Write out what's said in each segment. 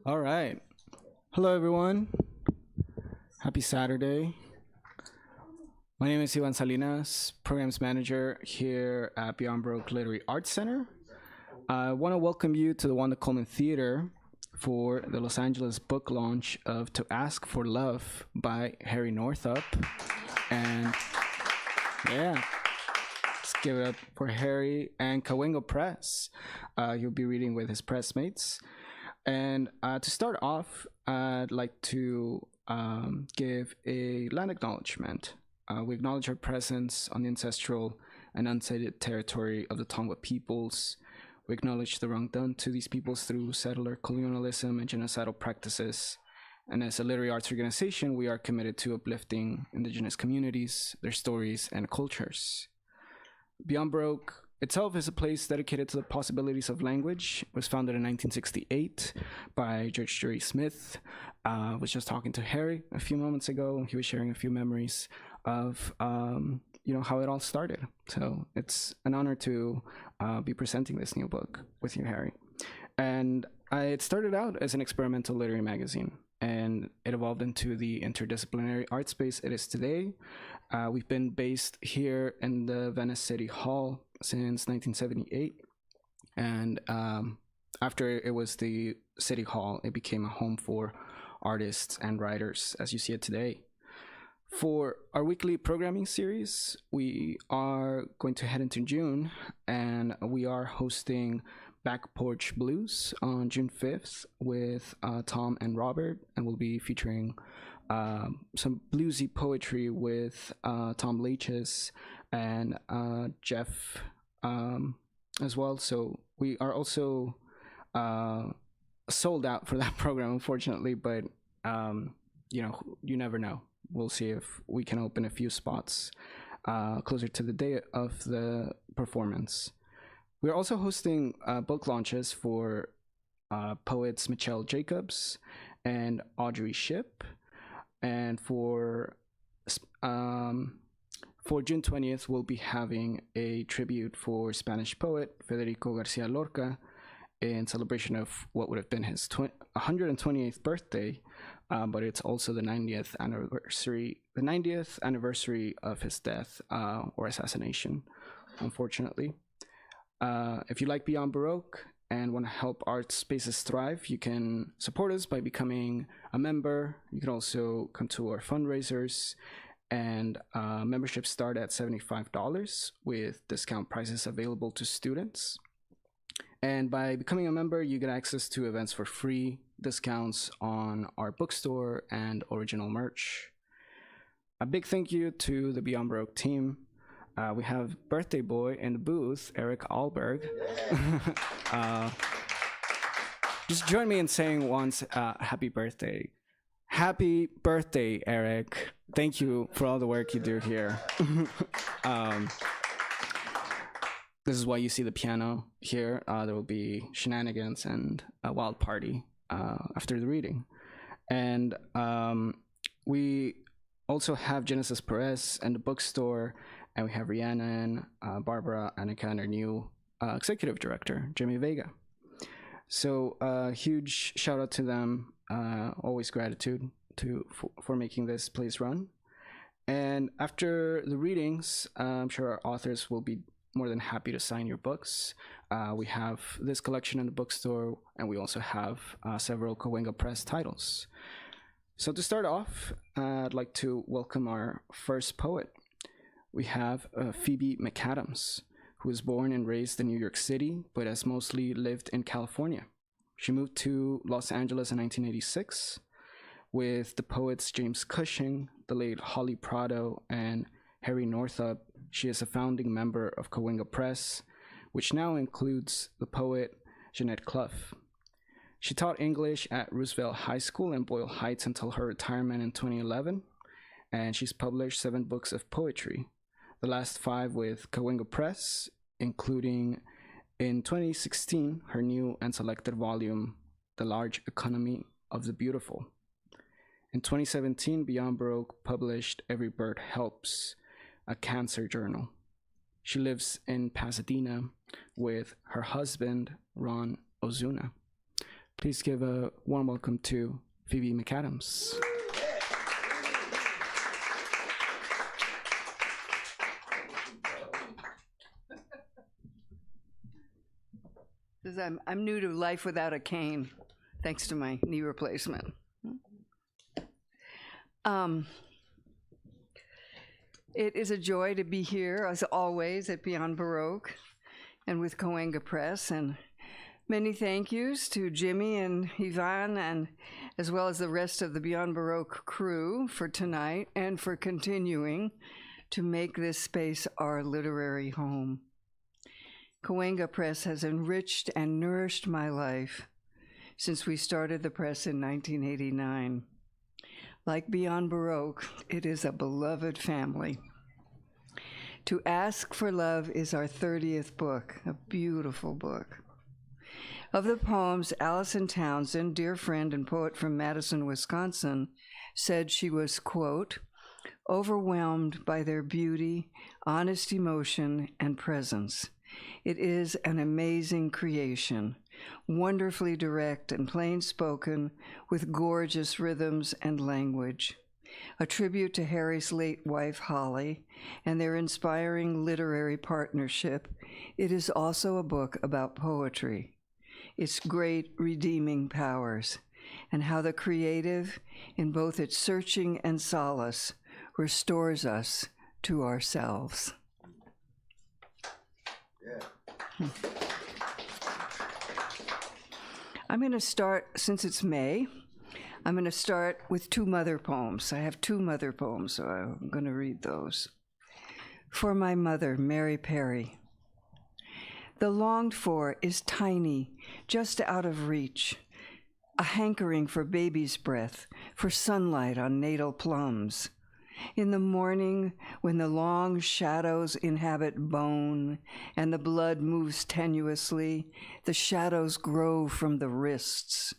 All right. Hello, everyone. Happy Saturday. My name is Ivan Salinas, Programs Manager here at Beyond Baroque Literary Arts Center. I want to welcome you to the Wanda Coleman Theater for the Los Angeles book launch of To Ask for Love by Harry Northup. And yeah, let's give it up for Harry and Cahuenga Press. He'll be reading with his pressmates. And to start off, I'd like to give a land acknowledgement. We acknowledge our presence on the ancestral and unceded territory of the Tongva peoples. We acknowledge the wrong done to these peoples through settler colonialism and genocidal practices. And as a literary arts organization, we are committed to uplifting indigenous communities, their stories, and cultures. Beyond Baroque itself is a place dedicated to the possibilities of language. It was founded in 1968 by George Jury Smith. I was just talking to Harry a few moments ago. He was sharing a few memories of how it all started. So it's an honor to be presenting this new book with you, Harry. And it started out as an experimental literary magazine, and it evolved into the interdisciplinary art space it is today. We've been based here in the Venice City Hall since 1978, and after it was the City Hall, it became a home for artists and writers as you see it today. For our weekly programming series, we are going to head into June, and we are hosting Back Porch Blues on June 5th with Tom and Robert, and we'll be featuring some bluesy poetry with Tom Leaches and Jeff as well. So we are also sold out for that program, unfortunately, but you never know. We'll see if we can open a few spots closer to the day of the performance. We're also hosting book launches for poets Michelle Jacobs and Audrey Shipp. And for June 20th, we'll be having a tribute for Spanish poet Federico Garcia Lorca in celebration of what would have been his 128th birthday, but it's also the 90th anniversary of his death or assassination, unfortunately. If you like Beyond Baroque and want to help art spaces thrive, you can support us by becoming a member. You can also come to our fundraisers, and memberships start at $75 with discount prices available to students. And by becoming a member, you get access to events for free, discounts on our bookstore, and original merch. A big thank you to the Beyond Baroque team. We have birthday boy in the booth, Eric Alberg. Just join me in saying once, happy birthday. Happy birthday, Eric. Thank you for all the work you do here. This is why you see the piano here. There will be shenanigans and a wild party after the reading. And we also have Genesis Perez and the bookstore, and we have Rhiannon, Barbara, Annika, and our new executive director, Jimmy Vega. So huge shout out to them. Always gratitude for making this place run. And after the readings, I'm sure our authors will be more than happy to sign your books. We have this collection in the bookstore, and we also have several Cahuenga Press titles. So to start off, I'd like to welcome our first poet. We have Phoebe MacAdams, who was born and raised in New York City, but has mostly lived in California. She moved to Los Angeles in 1986 with the poets James Cushing, the late Holly Prado, and Harry Northup. She is a founding member of Cahuenga Press, which now includes the poet Jeanette Clough. She taught English at Roosevelt High School in Boyle Heights until her retirement in 2011, and she's published 7 books of poetry, the last 5 with Cahuenga Press, including in 2016 her new and selected volume, The Large Economy of the Beautiful. In 2017, Beyond Baroque published Every Bird Helps, a cancer journal. She lives in Pasadena with her husband, Ron Ozuna. Please give a warm welcome to Phoebe MacAdams. I'm new to life without a cane, thanks to my knee replacement. It is a joy to be here, as always, at Beyond Baroque and with Cahuenga Press, and many thank yous to Jimmy and Ivan, and as well as the rest of the Beyond Baroque crew for tonight and for continuing to make this space our literary home. Cahuenga Press has enriched and nourished my life since we started the press in 1989. Like Beyond Baroque, it is a beloved family. To Ask for Love is our 30th book, a beautiful book. Of the poems, Alison Townsend, dear friend and poet from Madison, Wisconsin, said she was, quote, overwhelmed by their beauty, honest emotion, and presence. It is an amazing creation, wonderfully direct and plain-spoken, with gorgeous rhythms and language. A tribute to Harry's late wife, Holly, and their inspiring literary partnership, it is also a book about poetry, its great redeeming powers, and how the creative, in both its searching and solace, restores us to ourselves. Yeah. I'm going to start, since it's May, I'm going to start with two mother poems. I have two mother poems, so I'm going to read those. For my mother, Mary Perry. The longed for is tiny, just out of reach, a hankering for baby's breath, for sunlight on natal plums. In the morning, when the long shadows inhabit bone and the blood moves tenuously, the shadows grow from the wrists.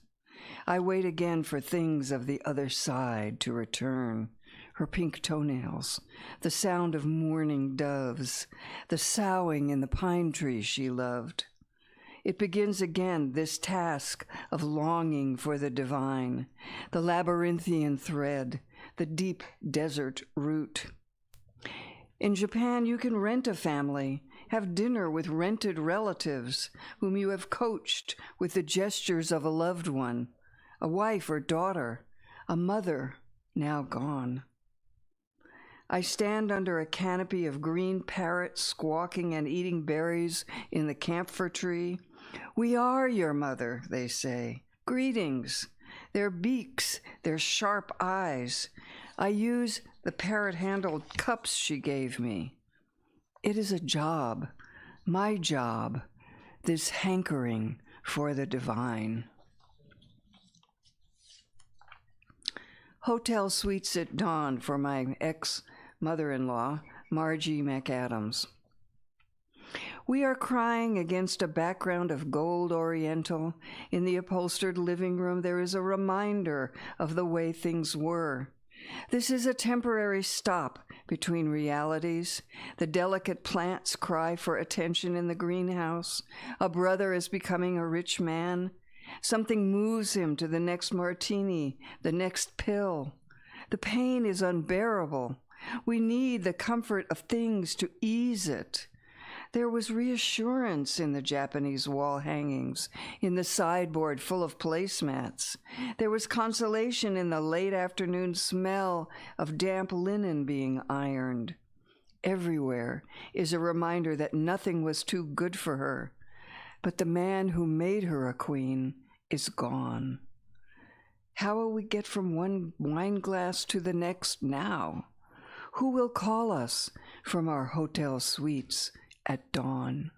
I wait again for things of the other side to return. Her pink toenails, the sound of mourning doves, the soughing in the pine tree she loved. It begins again, this task of longing for the divine, the labyrinthian thread, the deep desert root. In Japan, you can rent a family, have dinner with rented relatives whom you have coached with the gestures of a loved one, a wife or daughter, a mother now gone. I stand under a canopy of green parrots squawking and eating berries in the camphor tree. We are your mother, they say. Greetings. Their beaks, their sharp eyes. I use the parrot-handled cups she gave me. It is a job, my job, this hankering for the divine. Hotel suites at dawn for my ex-mother-in-law, Margie MacAdams. We are crying against a background of gold oriental. In the upholstered living room, there is a reminder of the way things were. This is a temporary stop between realities. The delicate plants cry for attention in the greenhouse. A brother is becoming a rich man. Something moves him to the next martini, the next pill. The pain is unbearable. We need the comfort of things to ease it. There was reassurance in the Japanese wall hangings, in the sideboard full of placemats. There was consolation in the late afternoon smell of damp linen being ironed. Everywhere is a reminder that nothing was too good for her, but the man who made her a queen is gone. How will we get from one wine glass to the next now? Who will call us from our hotel suites at dawn?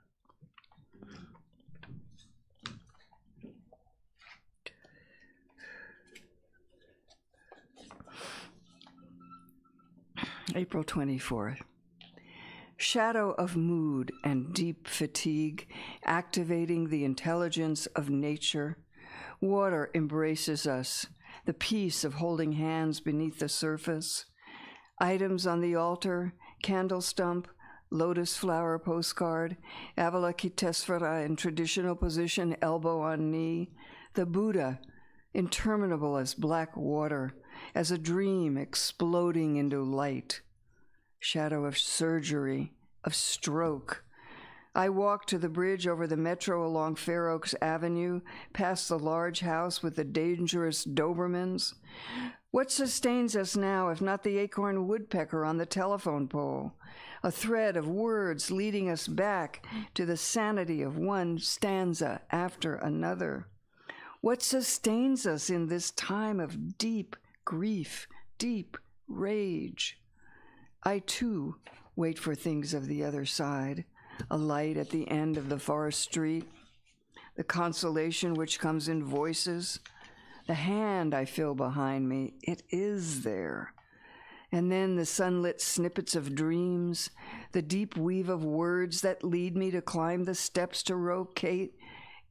April 24th. Shadow of mood and deep fatigue, activating the intelligence of nature. Water embraces us, the peace of holding hands beneath the surface. Items on the altar, candle stump, lotus flower postcard, Avalokitesvara in traditional position, elbow on knee, the Buddha, interminable as black water, as a dream exploding into light. Shadow of surgery, of stroke. I walked to the bridge over the metro along Fair Oaks Avenue, past the large house with the dangerous Dobermans. What sustains us now if not the acorn woodpecker on the telephone pole? A thread of words leading us back to the sanity of one stanza after another. What sustains us in this time of deep grief, deep rage? I, too, wait for things of the other side, a light at the end of the forest street, the consolation which comes in voices, the hand I feel behind me, it is there. And then the sunlit snippets of dreams, the deep weave of words that lead me to climb the steps to row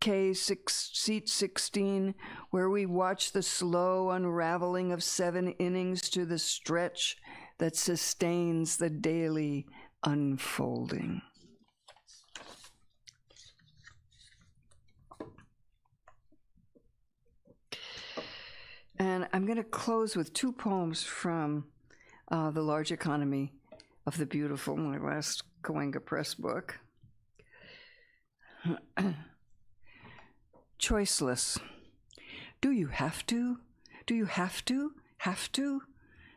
seat 16, where we watch the slow unraveling of 7 innings to the stretch that sustains the daily unfolding. And I'm going to close with 2 poems from The Large Economy of the Beautiful, my last Cahuenga Press book. Choiceless. Do you have to? Do you have to? Have to?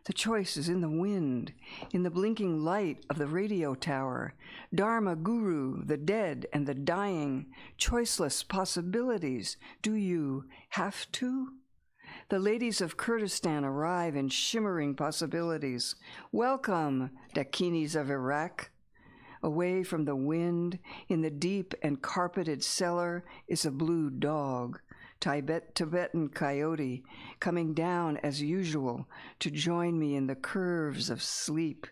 The choice is in the wind, in the blinking light of the radio tower. Dharma guru, the dead and the dying, choiceless possibilities. Do you have to? The ladies of Kurdistan arrive in shimmering possibilities. Welcome, dakinis of Iraq. Away from the wind, in the deep and carpeted cellar, is a blue dog, Tibetan coyote, coming down as usual to join me in the curves of sleep.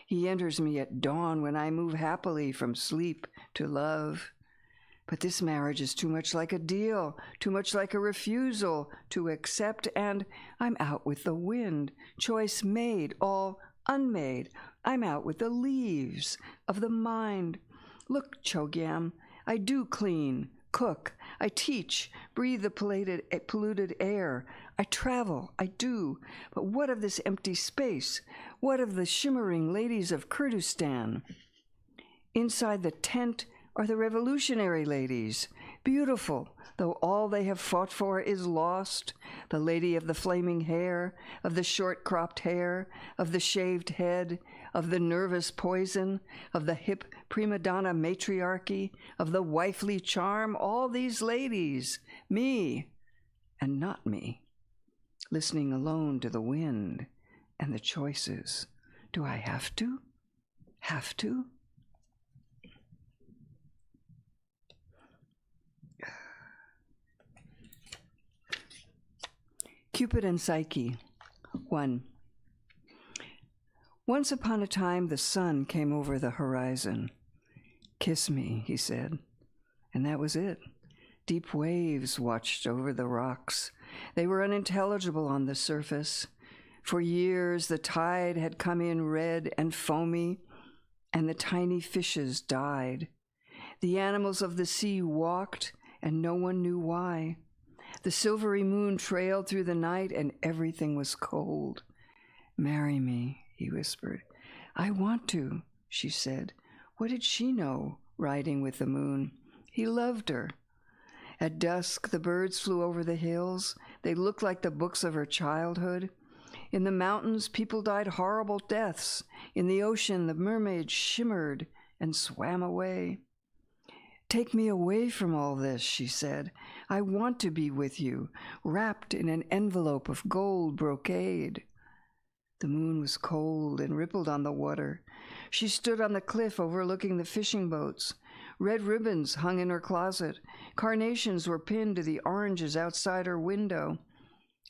He enters me at dawn when I move happily from sleep to love. But this marriage is too much like a deal, too much like a refusal to accept, and I'm out with the wind, choice made, all unmade. I'm out with the leaves of the mind. Look, Chogyam, I do clean, cook, I teach, breathe the polluted air. I travel, I do. But what of this empty space? What of the shimmering ladies of Kurdistan? Inside the tent are the revolutionary ladies, beautiful, though all they have fought for is lost. The lady of the flaming hair, of the short-cropped hair, of the shaved head, of the nervous poison, of the hip prima donna matriarchy, of the wifely charm, all these ladies, me and not me, listening alone to the wind and the choices. Do I have to? Have to? Cupid and Psyche, 1. Once upon a time, the sun came over the horizon. Kiss me, he said, and that was it. Deep waves watched over the rocks. They were unintelligible on the surface. For years, the tide had come in red and foamy, and the tiny fishes died. The animals of the sea walked, and no one knew why. The silvery moon trailed through the night, and everything was cold. Marry me, he whispered. I want to, she said. What did she know, riding with the moon? He loved her. At dusk, the birds flew over the hills. They looked like the books of her childhood. In the mountains, people died horrible deaths. In the ocean, the mermaids shimmered and swam away. Take me away from all this, she said. I want to be with you, wrapped in an envelope of gold brocade. The moon was cold and rippled on the water. She stood on the cliff overlooking the fishing boats. Red ribbons hung in her closet. Carnations were pinned to the oranges outside her window.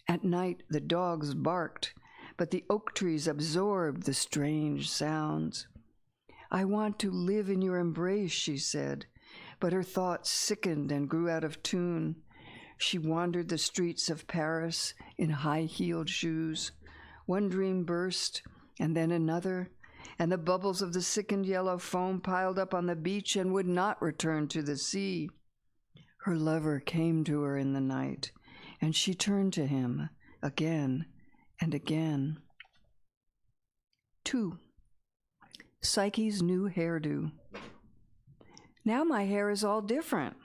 At night, the dogs barked, but the oak trees absorbed the strange sounds. I want to live in your embrace, she said. But her thoughts sickened and grew out of tune. She wandered the streets of Paris in high-heeled shoes. One dream burst, and then another, and the bubbles of the sickened yellow foam piled up on the beach and would not return to the sea. Her lover came to her in the night, and she turned to him again and again. 2. Psyche's new hairdo. Now my hair is all different.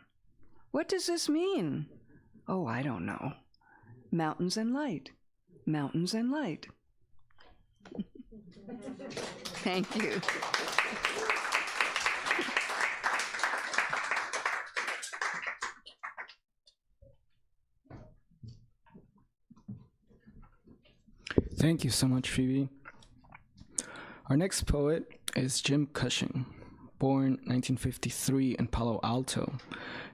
What does this mean? Oh, I don't know. Mountains and light. Mountains and light. Thank you. Thank you so much, Phoebe. Our next poet is James Cushing, born 1953 in Palo Alto.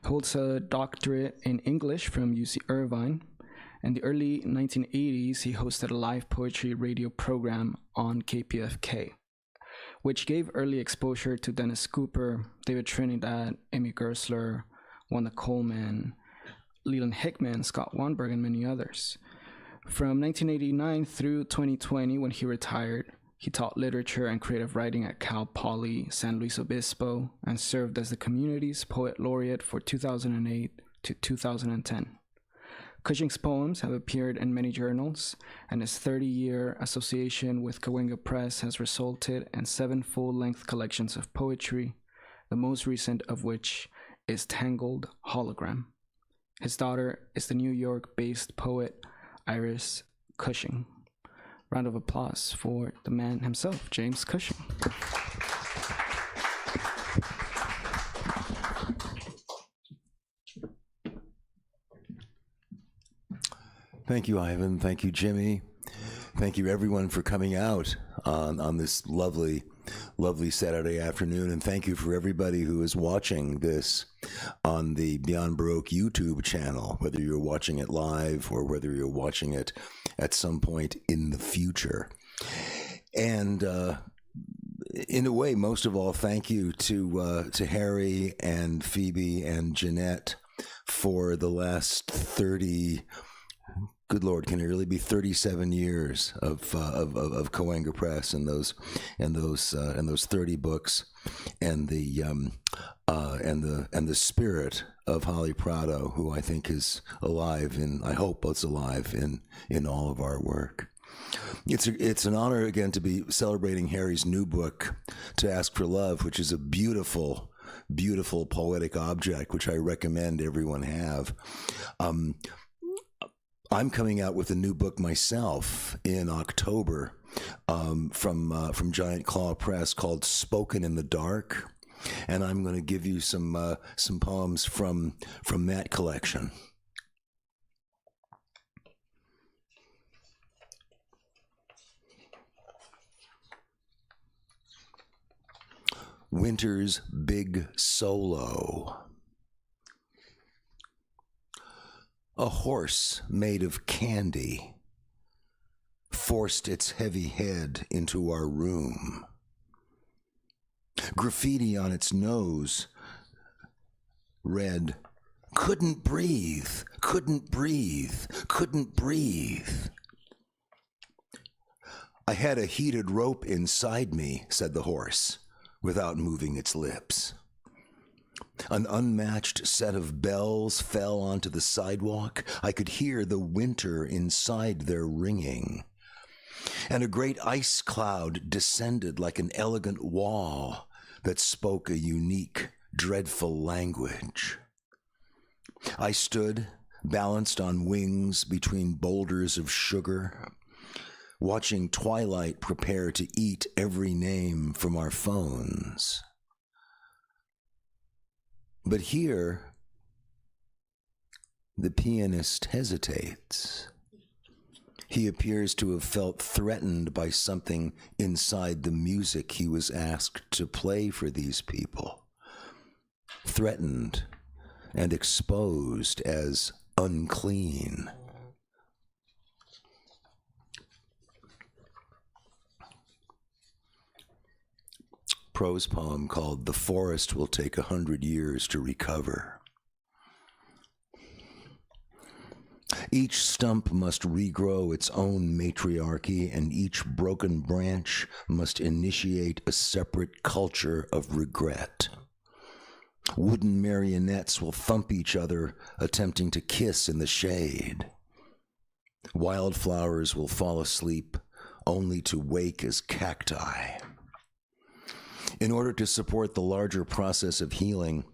He holds a doctorate in English from UC Irvine. In the early 1980s, he hosted a live poetry radio program on KPFK, which gave early exposure to Dennis Cooper, David Trinidad, Amy Gersler, Wanda Coleman, Leland Hickman, Scott Weinberg, and many others. From 1989 through 2020, when he retired, he taught literature and creative writing at Cal Poly San Luis Obispo and served as the community's poet laureate for 2008 to 2010. Cushing's poems have appeared in many journals, and his 30-year association with Cahuenga Press has resulted in 7 full-length collections of poetry, the most recent of which is Tangled Hologram. His daughter is the New York-based poet Iris Cushing. Round of applause for the man himself, James Cushing. Thank you, Ivan. Thank you, Jimmy. Thank you, everyone, for coming out on this lovely Saturday afternoon. And thank you for everybody who is watching this on the Beyond Baroque YouTube channel, whether you're watching it live or whether you're watching it at some point in the future. And in a way, most of all, thank you to Harry and Phoebe and Jeanette for the last 30. Good Lord, can it really be 37 years of Cahuenga Press and those 30 books and the spirit of Holly Prado, who I think is alive I hope it's alive in all of our work. It's an honor again to be celebrating Harry's new book, To Ask for Love, which is a beautiful poetic object, which I recommend everyone have. I'm coming out with a new book myself in October from Giant Clough Press called Spoken in the Dark, and I'm going to give you some poems from that collection. Winter's Big Solo. A horse made of candy forced its heavy head into our room. Graffiti on its nose read, "Couldn't breathe, couldn't breathe, couldn't breathe." "I had a heated rope inside me," said the horse, without moving its lips. An unmatched set of bells fell onto the sidewalk. I could hear the winter inside their ringing. And a great ice cloud descended like an elegant wall that spoke a unique, dreadful language. I stood, balanced on wings between boulders of sugar, watching twilight prepare to eat every name from our phones. But here, the pianist hesitates. He appears to have felt threatened by something inside the music he was asked to play for these people. Threatened and exposed as unclean. Prose poem called "The Forest Will Take 100 Years to Recover." Each stump must regrow its own matriarchy, and each broken branch must initiate a separate culture of regret. Wooden marionettes will thump each other, attempting to kiss in the shade. Wildflowers will fall asleep, only to wake as cacti. In order to support the larger process of healing,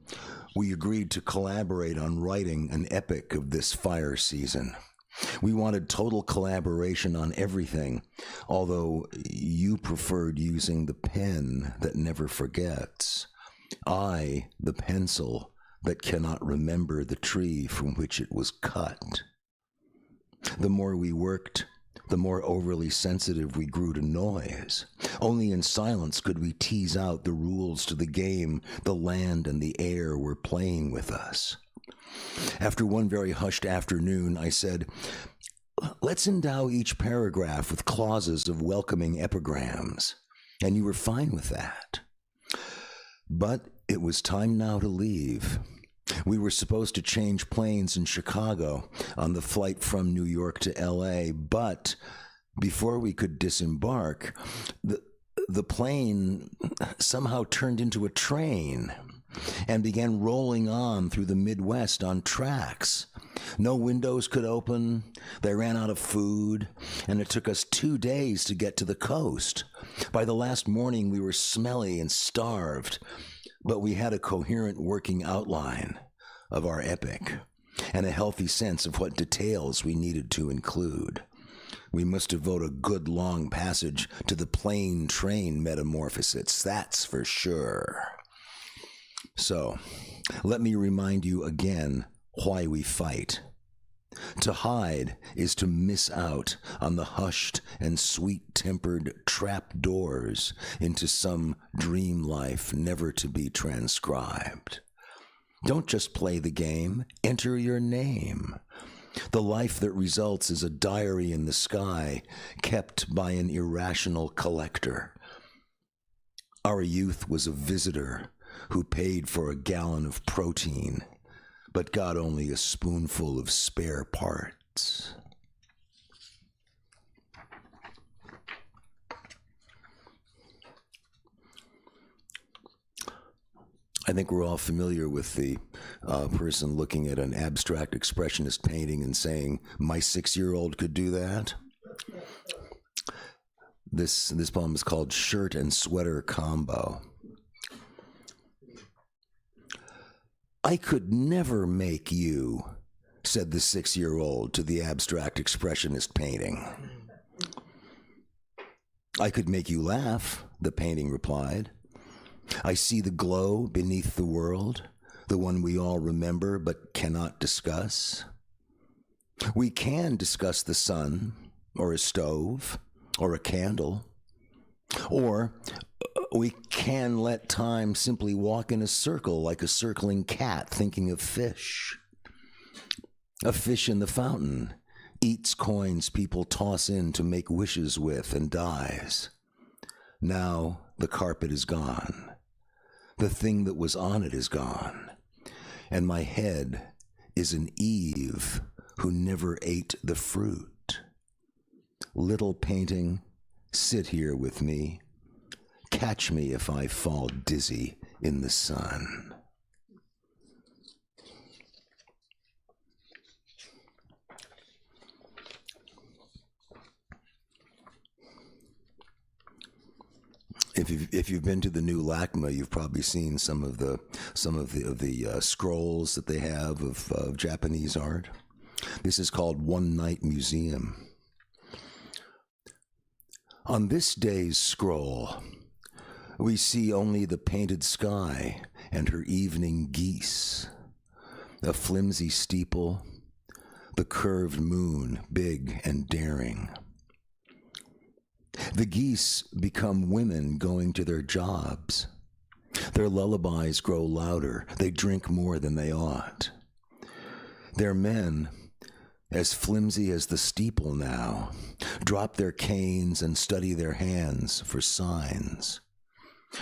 we agreed to collaborate on writing an epic of this fire season. We wanted total collaboration on everything, although you preferred using the pen that never forgets. I, the pencil that cannot remember the tree from which it was cut. The more we worked, the more overly sensitive we grew to noise. Only in silence could we tease out the rules to the game the land and the air were playing with us. After one very hushed afternoon, I said, let's endow each paragraph with clauses of welcoming epigrams. And you were fine with that. But it was time now to leave. We were supposed to change planes in Chicago on the flight from New York to LA, but before we could disembark, the plane somehow turned into a train and began rolling on through the Midwest on tracks. No windows could open, they ran out of food, and it took us 2 days to get to the coast. By the last morning, we were smelly and starved, but we had a coherent working outline of our epic and a healthy sense of what details we needed to include. We must devote a good long passage to the plane train metamorphosis, that's for sure. So, let me remind you again why we fight. To hide is to miss out on the hushed and sweet-tempered trap doors into some dream life never to be transcribed. Don't just play the game, enter your name. The life that results is a diary in the sky kept by an irrational collector. Our youth was a visitor who paid for a gallon of protein, but got only a spoonful of spare parts. I think we're all familiar with the person looking at an abstract expressionist painting and saying, my 6-year-old could do that. This poem is called Shirt and Sweater Combo. I could never make you, said the 6-year-old to the abstract expressionist painting. I could make you laugh, the painting replied. I see the glow beneath the world, the one we all remember but cannot discuss. We can discuss the sun, or a stove, or a candle, or we can let time simply walk in a circle like a circling cat thinking of fish. A fish in the fountain eats coins people toss in to make wishes with and dies. Now the carpet is gone. The thing that was on it is gone. And my head is an Eve who never ate the fruit. Little painting, sit here with me. Catch me if I fall dizzy in the sun. If you've been to the new LACMA, you've probably seen some of the scrolls that they have of Japanese art. This is called One Night Museum. On this day's scroll, we see only the painted sky and her evening geese, a flimsy steeple, the curved moon, big and daring. The geese become women going to their jobs. Their lullabies grow louder. They drink more than they ought. Their men, as flimsy as the steeple now, drop their canes and study their hands for signs.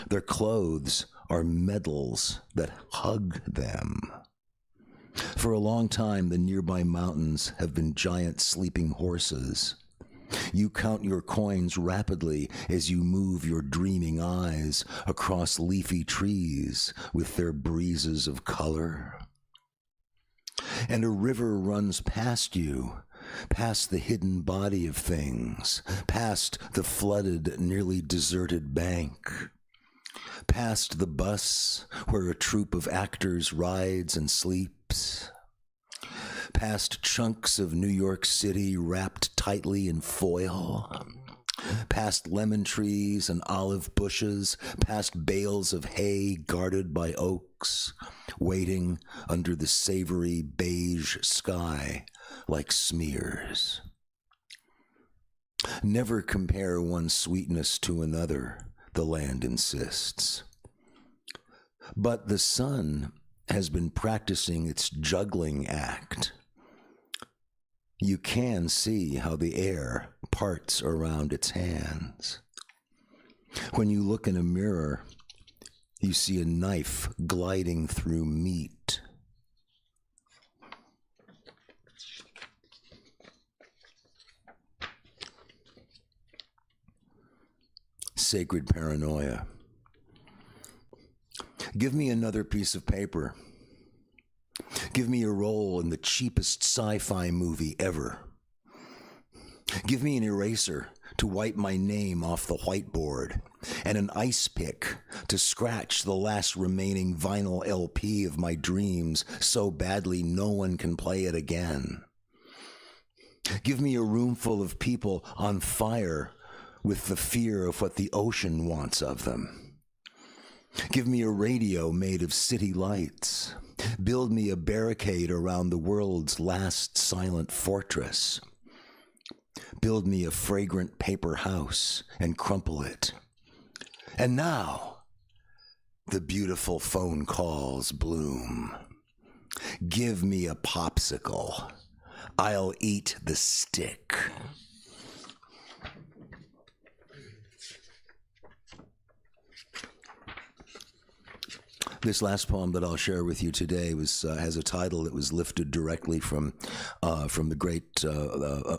Their clothes are medals that hug them. For a long time, the nearby mountains have been giant sleeping horses. You count your coins rapidly as you move your dreaming eyes across leafy trees with their breezes of color. And a river runs past you, past the hidden body of things, past the flooded, nearly deserted bank, past the bus where a troupe of actors rides and sleeps, past chunks of New York City wrapped tightly in foil, past lemon trees and olive bushes, past bales of hay guarded by oaks, waiting under the savory beige sky like smears. Never compare one sweetness to another, the land insists. But the sun has been practicing its juggling act. You can see how the air parts around its hands. When you look in a mirror, you see a knife gliding through meat. Sacred paranoia. Give me another piece of paper. Give me a role in the cheapest sci-fi movie ever. Give me an eraser to wipe my name off the whiteboard and an ice pick to scratch the last remaining vinyl LP of my dreams so badly no one can play it again. Give me a room full of people on fire with the fear of what the ocean wants of them. Give me a radio made of city lights. Build me a barricade around the world's last silent fortress. Build me a fragrant paper house and crumple it. And now, the beautiful phone calls bloom. Give me a popsicle. I'll eat the stick. This last poem that I'll share with you today has a title that was lifted directly from the great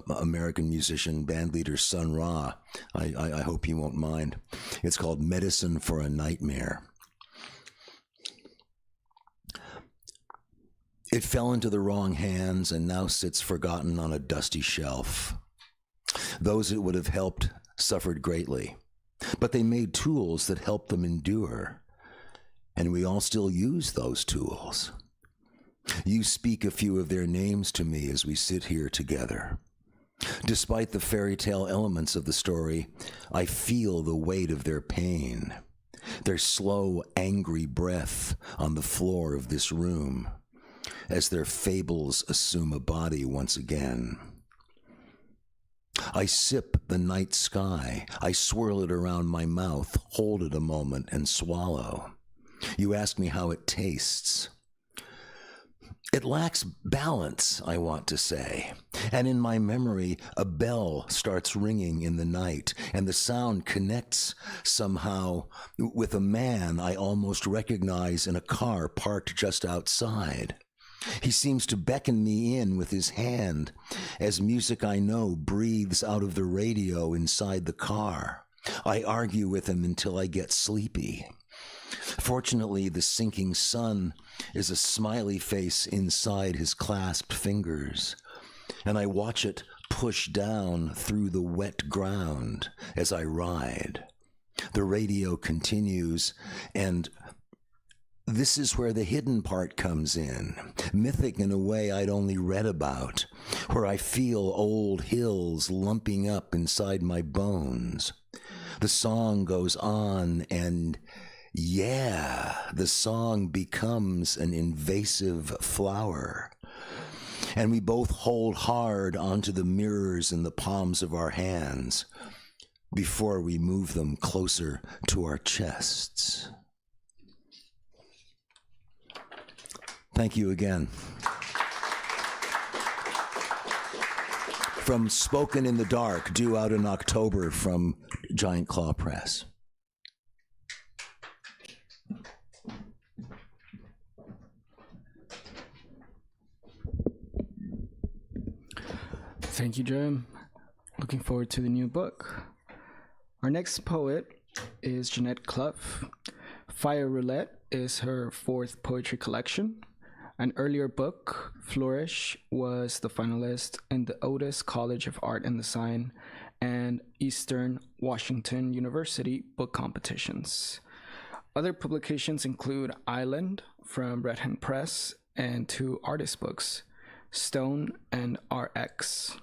American musician, bandleader Sun Ra. I hope you won't mind. It's called Medicine for a Nightmare. It fell into the wrong hands and now sits forgotten on a dusty shelf. Those it would have helped suffered greatly, but they made tools that helped them endure. And we all still use those tools. You speak a few of their names to me as we sit here together. Despite the fairy tale elements of the story, I feel the weight of their pain, their slow, angry breath on the floor of this room, as their fables assume a body once again. I sip the night sky. I swirl it around my mouth, hold it a moment, and swallow. You ask me how it tastes. It lacks balance, I want to say. And in my memory, a bell starts ringing in the night, and the sound connects somehow with a man I almost recognize in a car parked just outside. He seems to beckon me in with his hand as music I know breathes out of the radio inside the car. I argue with him until I get sleepy. Fortunately, the sinking sun is a smiley face inside his clasped fingers, and I watch it push down through the wet ground as I ride. The radio continues, and this is where the hidden part comes in, mythic in a way I'd only read about, where I feel old hills lumping up inside my bones. The song goes on, and yeah, the song becomes an invasive flower. And we both hold hard onto the mirrors in the palms of our hands before we move them closer to our chests. Thank you again. From Spoken in the Dark, due out in October from Giant Clough Press. Thank you, Jim. Looking forward to the new book. Our next poet is Jeanette Clough. Fire Roulette is her 4th poetry collection. An earlier book, Flourish, was the finalist in the Otis College of Art and Design and Eastern Washington University book competitions. Other publications include Island from Red Hen Press and 2 artist books, Stone and RX.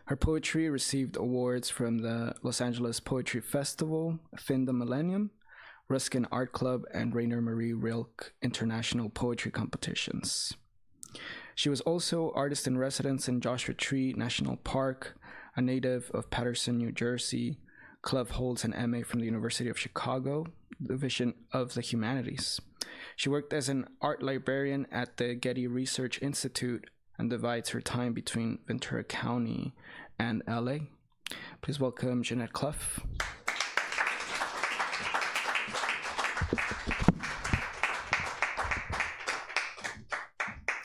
Her poetry received awards from the Los Angeles Poetry Festival, Fin the Millennium, Ruskin Art Club, and Rainer Marie Rilke International Poetry Competitions. She was also artist in residence in Joshua Tree National Park, a native of Paterson, New Jersey. Clough holds an MA from the University of Chicago, Division of the Humanities. She worked as an art librarian at the Getty Research Institute and divides her time between Ventura County and LA. Please welcome Jeanette Clough.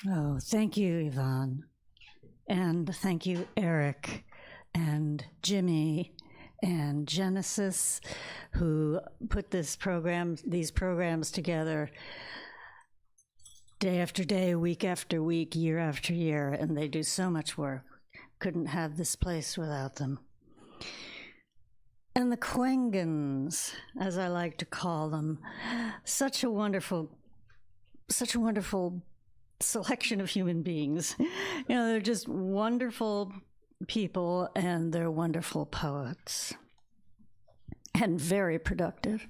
Oh, thank you, Yvonne. And thank you, Eric and Jimmy and Genesis, who put these programs together day after day, week after week, year after year, and they do so much work. Couldn't have this place without them. And the Cahuengans, as I like to call them, such a wonderful selection of human beings. They're just wonderful people, and they're wonderful poets, and very productive.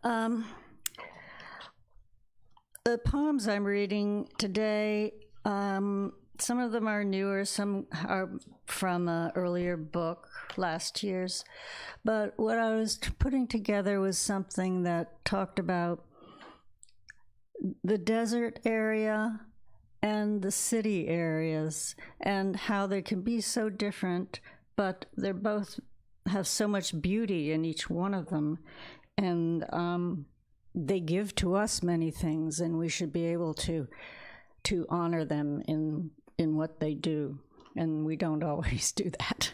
The poems I'm reading today, some of them are newer, some are from an earlier book, last year's, but what I was putting together was something that talked about the desert area and the city areas and how they can be so different, but they're both have so much beauty in each one of them, and they give to us many things, and we should be able to honor them in what they do, and we don't always do that.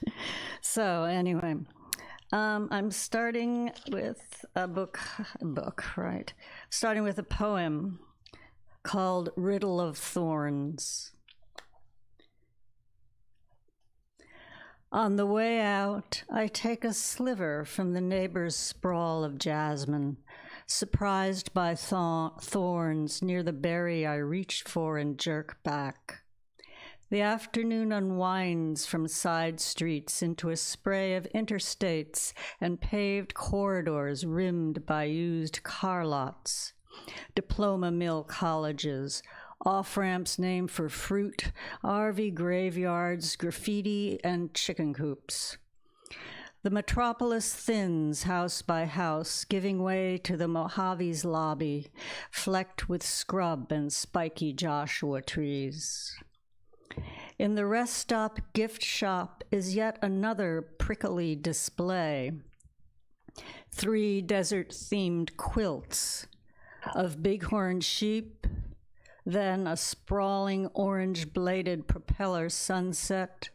So anyway, I'm starting with a book, right? Starting with a poem called Riddle of Thorns. On the way out, I take a sliver from the neighbor's sprawl of jasmine, surprised by thorns near the berry I reached for and jerk back. The afternoon unwinds from side streets into a spray of interstates and paved corridors rimmed by used car lots, diploma mill colleges, off-ramps named for fruit, RV graveyards, graffiti, and chicken coops. The metropolis thins house by house, giving way to the Mojave's lobby, flecked with scrub and spiky Joshua trees. In the rest stop gift shop is yet another prickly display. 3 desert-themed quilts of bighorn sheep, then a sprawling orange-bladed propeller sunset,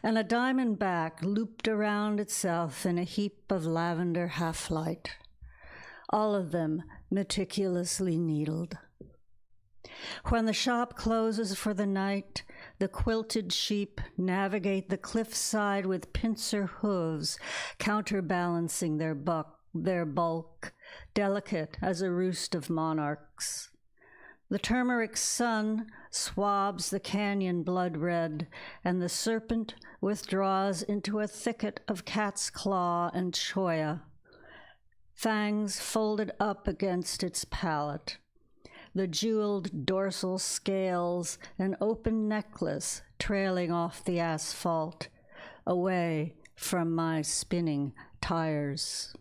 and a diamondback looped around itself in a heap of lavender half-light, all of them meticulously needled. When the shop closes for the night, the quilted sheep navigate the cliffside with pincer hooves, counterbalancing their bulk, delicate as a roost of monarchs. The turmeric sun swabs the canyon blood red, and the serpent withdraws into a thicket of cat's claw and cholla, fangs folded up against its palate. The jeweled dorsal scales, an open necklace trailing off the asphalt, away from my spinning tires.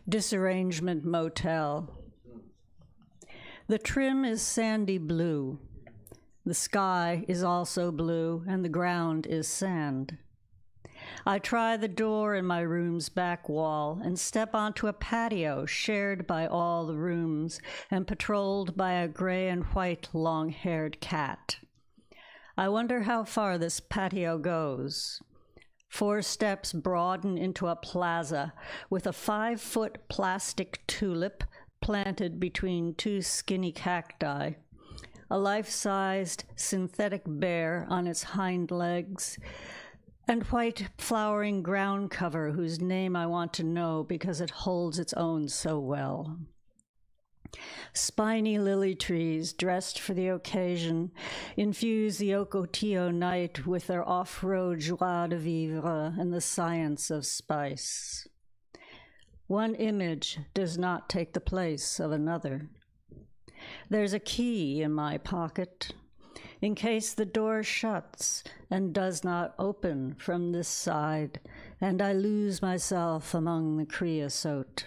Disarrangement Motel. The trim is sandy blue. The sky is also blue, and the ground is sand. I try the door in my room's back wall and step onto a patio shared by all the rooms and patrolled by a gray and white long-haired cat. I wonder how far this patio goes. 4 steps broaden into a plaza with a 5-foot plastic tulip planted between 2 skinny cacti, a life-sized synthetic bear on its hind legs, and white flowering ground cover whose name I want to know because it holds its own so well. Spiny lily trees dressed for the occasion infuse the Ocotillo night with their off-road joie de vivre and the science of spice. One image does not take the place of another. There's a key in my pocket in case the door shuts and does not open from this side and I lose myself among the creosote.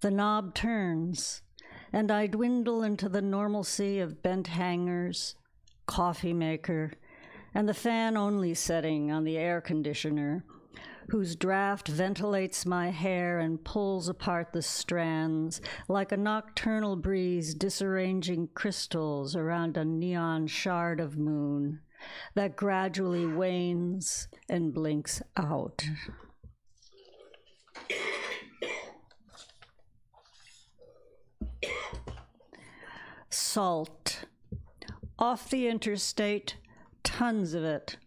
The knob turns, and I dwindle into the normalcy of bent hangers, coffee maker, and the fan-only setting on the air conditioner, whose draft ventilates my hair and pulls apart the strands like a nocturnal breeze disarranging crystals around a neon shard of moon that gradually wanes and blinks out. Salt. Off the interstate, tons of it,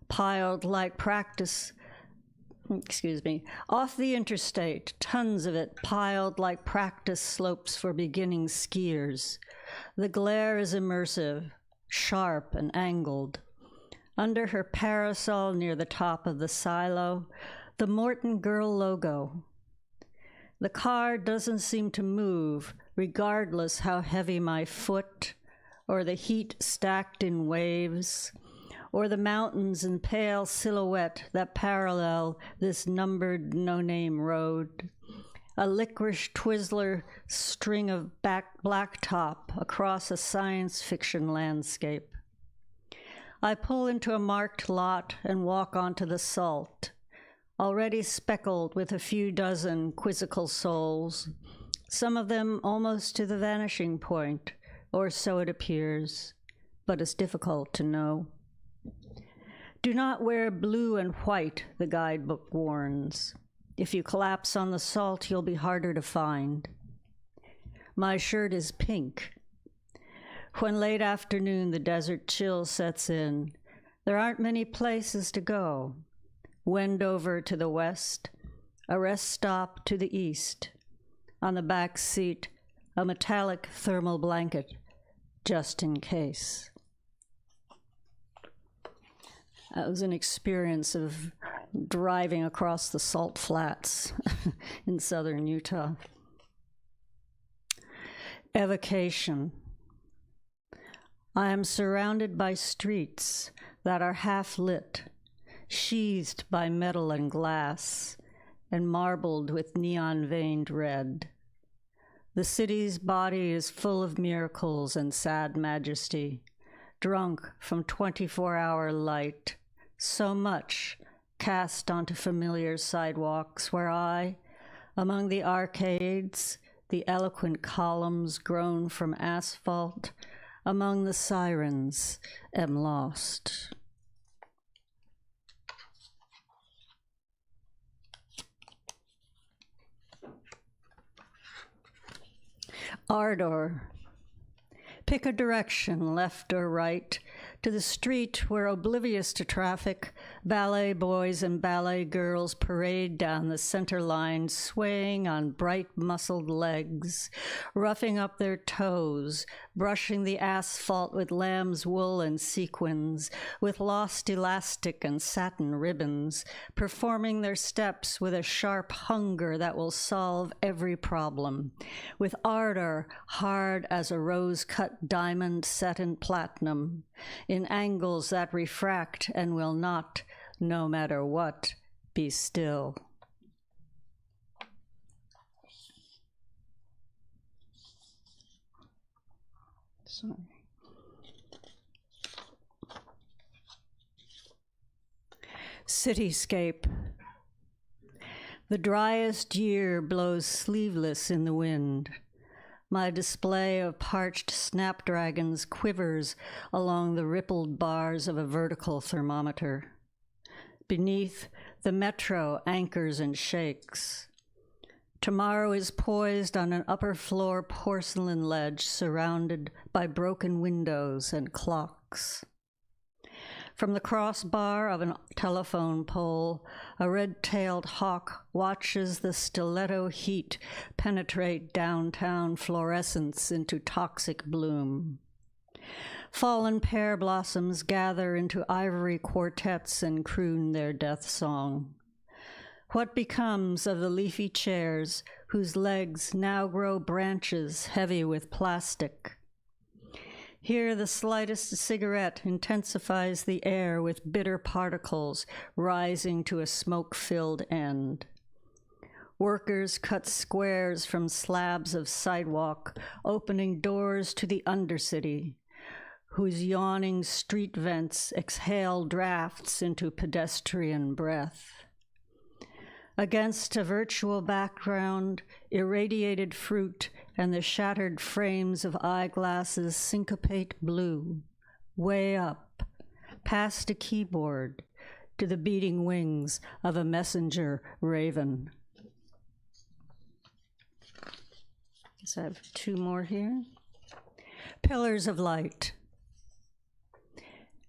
piled like practice. Off the interstate, tons of it piled like practice slopes for beginning skiers. The glare is immersive, sharp and angled. Under her parasol near the top of the silo, the Morton Girl logo. The car doesn't seem to move, regardless how heavy my foot, or the heat stacked in waves, or the mountains in pale silhouette that parallel this numbered no-name road, a licorice Twizzler string of blacktop across a science fiction landscape. I pull into a marked lot and walk onto the salt, already speckled with a few dozen quizzical souls, some of them almost to the vanishing point, or so it appears, but it's difficult to know. Do not wear blue and white, the guidebook warns. If you collapse on the salt, you'll be harder to find. My shirt is pink. When late afternoon the desert chill sets in, there aren't many places to go. Wendover to the west, a rest stop to the east. On the back seat, a metallic thermal blanket, just in case. That was an experience of driving across the salt flats in southern Utah. Evocation. I am surrounded by streets that are half lit, sheathed by metal and glass, and marbled with neon-veined red. The city's body is full of miracles and sad majesty, drunk from 24-hour light, so much cast onto familiar sidewalks where I, among the arcades, the eloquent columns grown from asphalt, among the sirens, am lost. Ardor. Pick a direction, left or right, to the street where, oblivious to traffic, ballet boys and ballet girls parade down the center line, swaying on bright-muscled legs, roughing up their toes, brushing the asphalt with lamb's wool and sequins, with lost elastic and satin ribbons, performing their steps with a sharp hunger that will solve every problem, with ardor hard as a rose-cut diamond set in platinum, in angles that refract and will not, no matter what, be still. Sorry. Cityscape. The driest year blows sleeveless in the wind. My display of parched snapdragons quivers along the rippled bars of a vertical thermometer. Beneath, the metro anchors and shakes. Tomorrow is poised on an upper-floor porcelain ledge surrounded by broken windows and clocks. From the crossbar of a telephone pole, a red-tailed hawk watches the stiletto heat penetrate downtown fluorescence into toxic bloom. Fallen pear blossoms gather into ivory quartets and croon their death song. What becomes of the leafy chairs whose legs now grow branches heavy with plastic? Here, the slightest cigarette intensifies the air with bitter particles rising to a smoke-filled end. Workers cut squares from slabs of sidewalk, opening doors to the undercity, whose yawning street vents exhale drafts into pedestrian breath. Against a virtual background, irradiated fruit and the shattered frames of eyeglasses syncopate blue, way up, past a keyboard, to the beating wings of a messenger raven. Guess I have two more here. Pillars of light.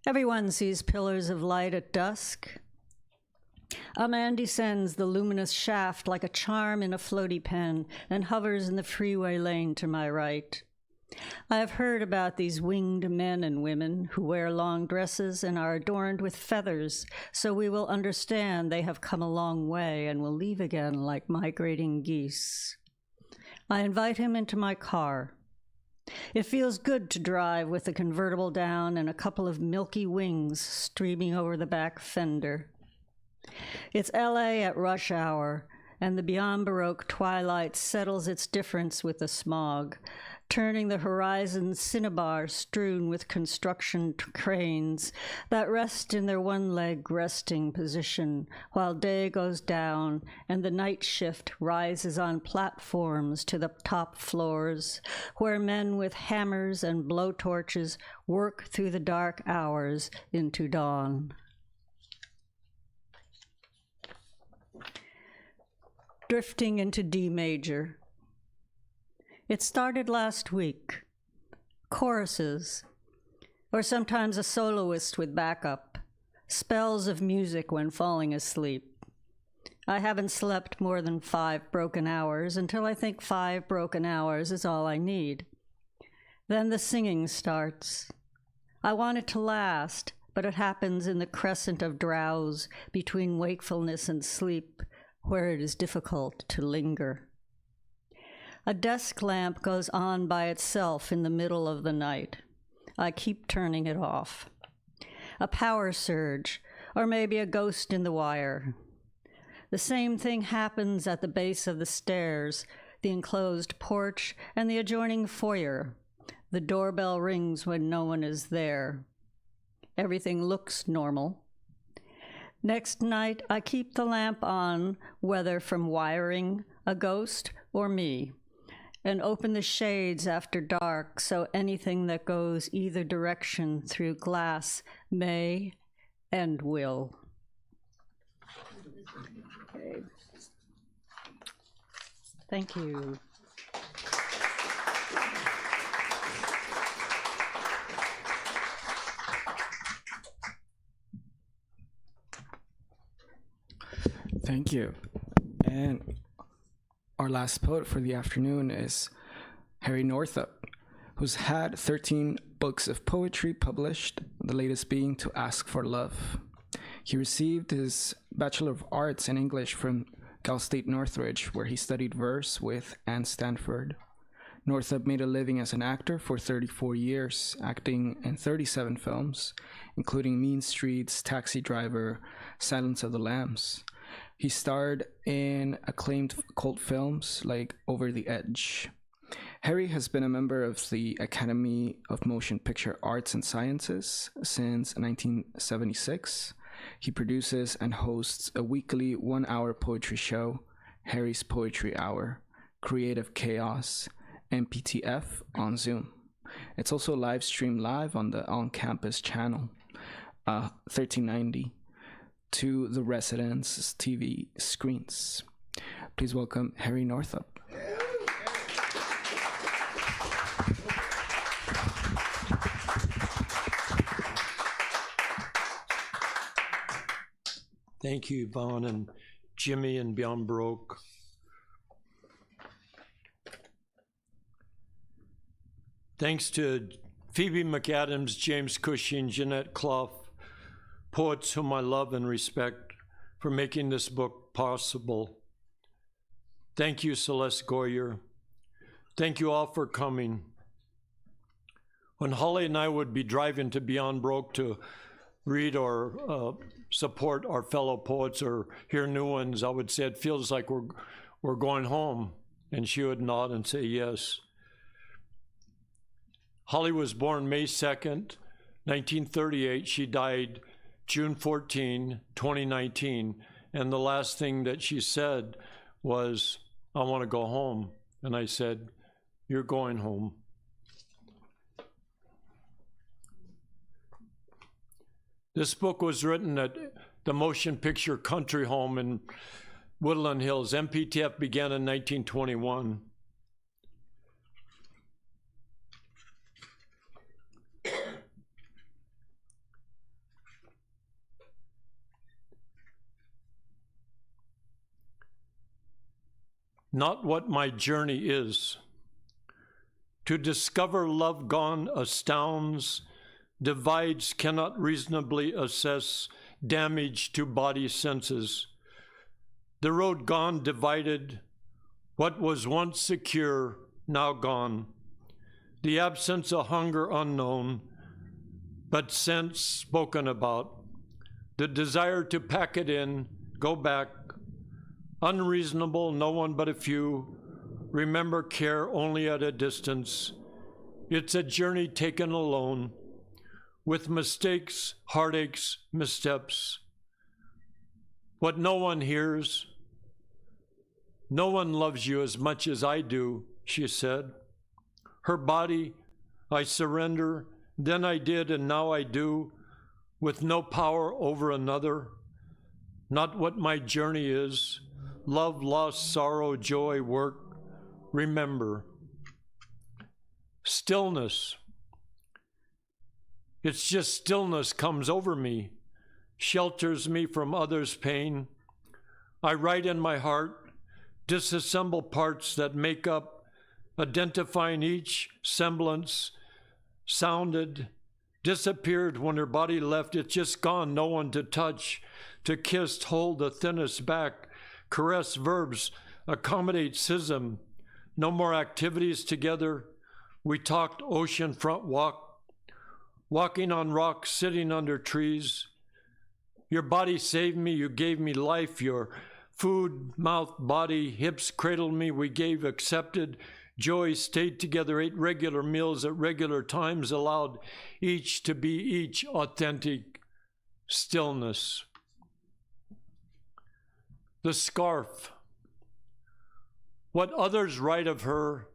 Everyone sees pillars of light at dusk. A man descends the luminous shaft like a charm in a floaty pen and hovers in the freeway lane to my right. I have heard about these winged men and women who wear long dresses and are adorned with feathers, so we will understand they have come a long way and will leave again like migrating geese. I invite him into my car. It feels good to drive with the convertible down and a couple of milky wings streaming over the back fender. It's LA at rush hour, and the beyond Baroque twilight settles its difference with the smog, turning the horizon cinnabar strewn with construction cranes that rest in their one-leg resting position while day goes down and the night shift rises on platforms to the top floors, where men with hammers and blowtorches work through the dark hours into dawn. Drifting into D major. It started last week. Choruses, or sometimes a soloist with backup. Spells of music when falling asleep. I haven't slept more than 5 broken hours until I think 5 broken hours is all I need. Then the singing starts. I want it to last, but it happens in the crescent of drowse between wakefulness and sleep, where it is difficult to linger. A desk lamp goes on by itself in the middle of the night. I keep turning it off. A power surge, or maybe a ghost in the wire. The same thing happens at the base of the stairs, the enclosed porch, and the adjoining foyer. The doorbell rings when no one is there. Everything looks normal. Next night, I keep the lamp on, whether from wiring, a ghost, or me, and open the shades after dark so anything that goes either direction through glass may and will. Okay. Thank you. Thank you. And our last poet for the afternoon is Harry Northup, who's had 13 books of poetry published, the latest being To Ask for Love. He received his Bachelor of Arts in English from Cal State Northridge, where he studied verse with Anne Stanford. Northup made a living as an actor for 34 years, acting in 37 films, including Mean Streets, Taxi Driver, Silence of the Lambs. He starred in acclaimed cult films like Over the Edge. Harry has been a member of the Academy of Motion Picture Arts and Sciences since 1976. He produces and hosts a weekly 1-hour poetry show, Harry's Poetry Hour, Creative Chaos, MPTF on Zoom. It's also live streamed live on the on-campus channel 1390 to the residence TV screens. Please welcome Harry Northup. Thank you, Yvonne and Jimmy and Beyond Baroque. Thanks to Phoebe, MacAdams, James Cushing, Jeanette, Clough, poets whom I love and respect, for making this book possible. Thank you, Celeste Goyer. Thank you all for coming. When Holly and I would be driving to Beyond Baroque to read or support our fellow poets or hear new ones, I would say, it feels like we're going home. And she would nod and say yes. Holly was born May 2nd, 1938. She died June 14, 2019. And the last thing that she said was, I want to go home. And I said, you're going home. This book was written at the Motion Picture Country Home in Woodland Hills. MPTF began in 1921. Not what my journey is. To discover love gone astounds, divides cannot reasonably assess damage to body senses. The road gone divided, what was once secure, now gone. The absence of hunger unknown, but sense spoken about. The desire to pack it in, go back. Unreasonable, no one but a few. Remember care only at a distance. It's a journey taken alone, with mistakes, heartaches, missteps. What no one hears. No one loves you as much as I do, she said. Her body, I surrender, then I did and now I do, with no power over another. Not what my journey is. Love, loss, sorrow, joy, work. Remember. Stillness. It's just stillness comes over me, shelters me from others' pain. I write in my heart, disassemble parts that make up, identifying each semblance, sounded, disappeared when her body left. It's just gone, no one to touch, to kiss, hold the thinnest back, caress verbs, accommodate schism. No more activities together. We talked oceanfront walk, walking on rocks, sitting under trees. Your body saved me, you gave me life. Your food, mouth, body, hips cradled me, we gave, accepted. Joy, stayed together, ate regular meals at regular times, allowed each to be each, authentic stillness. The scarf. What others write of her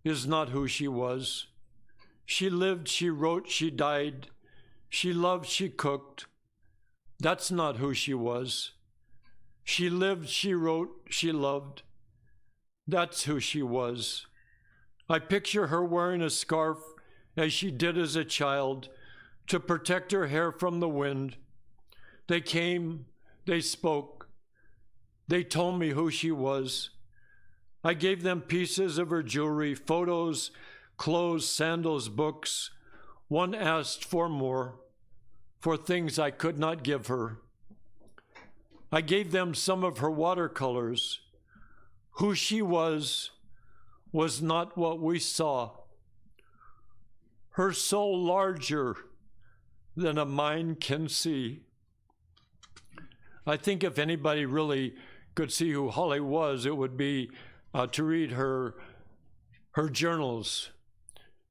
is not who she was. She lived, she wrote, she died. She loved, she cooked. That's not who she was. She lived, she wrote, she loved. That's who she was. I picture her wearing a scarf as she did as a child to protect her hair from the wind. They came, they spoke. They told me who she was. I gave them pieces of her jewelry, photos, clothes, sandals, books. One asked for more, for things I could not give her. I gave them some of her watercolors. Who she was not what we saw. Her soul larger than a mind can see. I think if anybody really could see who Holly was, it would be to read her journals.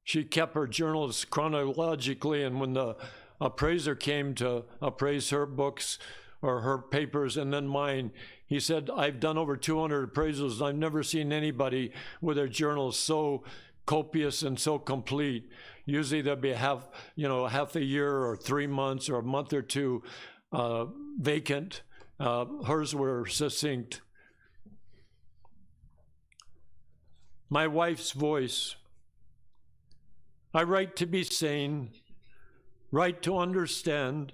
She kept her journals chronologically, and when the appraiser came to appraise her books, or her papers and then mine. He said, I've done over 200 appraisals, and I've never seen anybody with their journals so copious and so complete. Usually there'll be half a year or 3 months or a month or two vacant. Hers were succinct. My wife's voice. I write to be sane, write to understand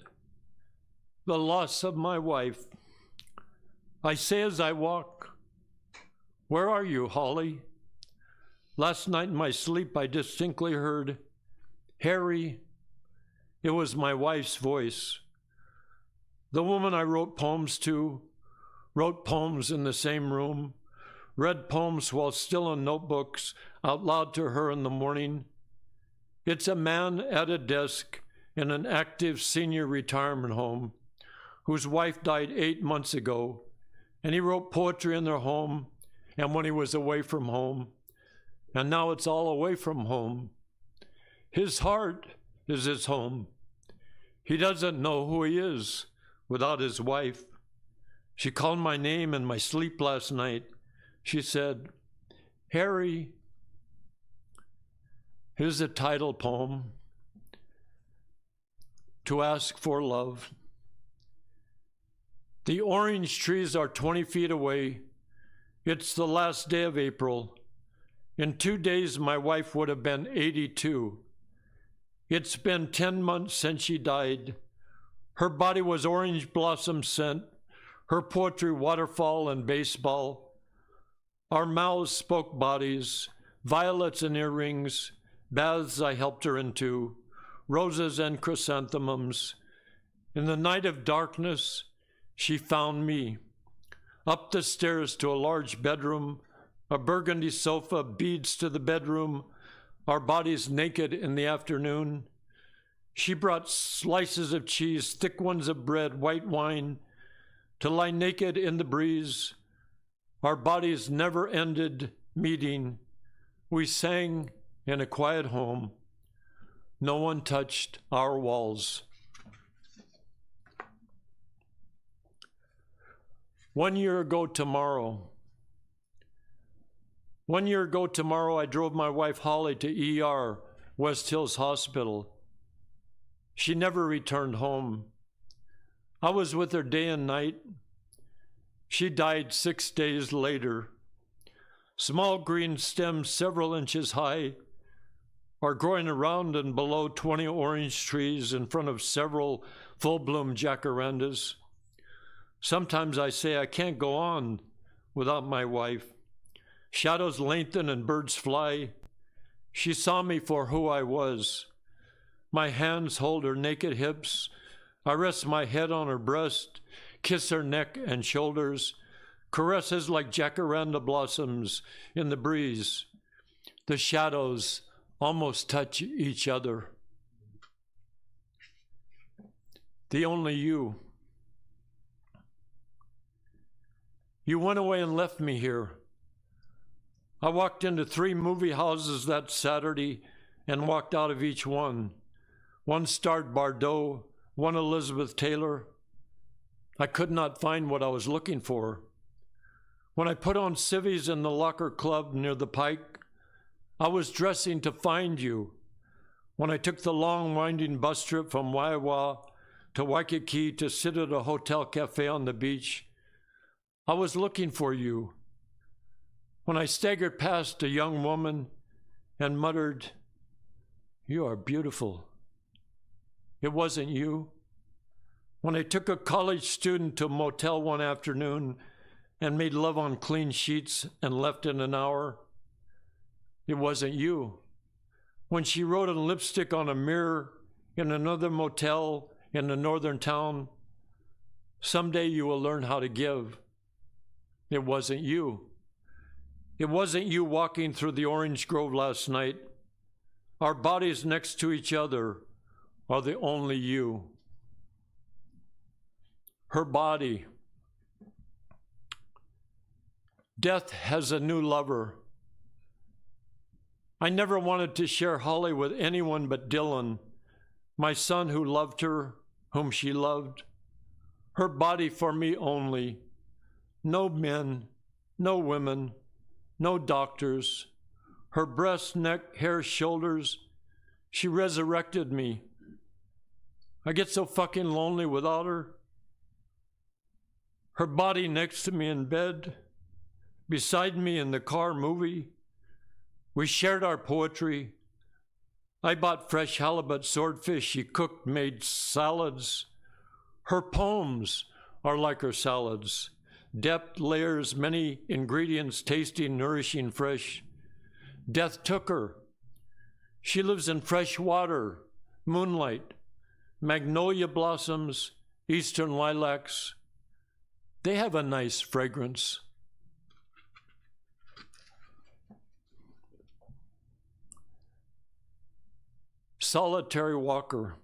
the loss of my wife. I say as I walk, where are you, Holly? Last night in my sleep, I distinctly heard, Harry. It was my wife's voice. The woman I wrote poems to, wrote poems in the same room, read poems while still in notebooks out loud to her in the morning. It's a man at a desk in an active senior retirement home whose wife died 8 months ago, and he wrote poetry in their home and when he was away from home, and now it's all away from home. His heart is his home. He doesn't know who he is without his wife. She called my name in my sleep last night. She said, Harry. Here's the title poem, To Ask for Love. The orange trees are 20 feet away. It's the last day of April. In 2 days, my wife would have been 82. It's been 10 months since she died. Her body was orange blossom scent, her poetry waterfall and baseball. Our mouths spoke bodies, violets and earrings, baths I helped her into, roses and chrysanthemums. In the night of darkness, she found me. Up the stairs to a large bedroom, a burgundy sofa, beads to the bedroom, our bodies naked in the afternoon. She brought slices of cheese, thick ones of bread, white wine, to lie naked in the breeze. Our bodies never ended meeting. We sang in a quiet home. No one touched our walls. 1 year ago tomorrow. 1 year ago tomorrow, I drove my wife Holly to ER, West Hills Hospital. She never returned home. I was with her day and night. She died 6 days later. Small green stems several inches high are growing around and below 20 orange trees in front of several full-bloom jacarandas. Sometimes I say I can't go on without my wife. Shadows lengthen and birds fly. She saw me for who I was. My hands hold her naked hips. I rest my head on her breast, kiss her neck and shoulders, caresses like jacaranda blossoms in the breeze. The shadows almost touch each other. The only you. You went away and left me here. I walked into 3 movie houses that Saturday and walked out of each one. One starred Bardot, one Elizabeth Taylor. I could not find what I was looking for. When I put on civvies in the Locker Club near the Pike, I was dressing to find you. When I took the long winding bus trip from Waiwa to Waikiki to sit at a hotel cafe on the beach, I was looking for you. When I staggered past a young woman and muttered, "You are beautiful," it wasn't you. When I took a college student to a motel one afternoon and made love on clean sheets and left in an hour, it wasn't you. When she wrote in lipstick on a mirror in another motel in a northern town, "Someday you will learn how to give," it wasn't you. It wasn't you walking through the orange grove last night. Our bodies next to each other are the only you. Her body. Death has a new lover. I never wanted to share Holly with anyone but Dylan, my son who loved her, whom she loved. her body for me only. No men, no women, no doctors. Her breast, neck, hair, shoulders. She resurrected me. I get so fucking lonely without her. Her body next to me in bed, beside me in the car movie. We shared our poetry. I bought fresh halibut swordfish. She cooked, made salads. Her poems are like her salads. Depth, layers, many ingredients, tasty, nourishing, fresh. Death took her. She lives in fresh water, moonlight, magnolia blossoms, eastern lilacs. They have a nice fragrance. Solitary walker.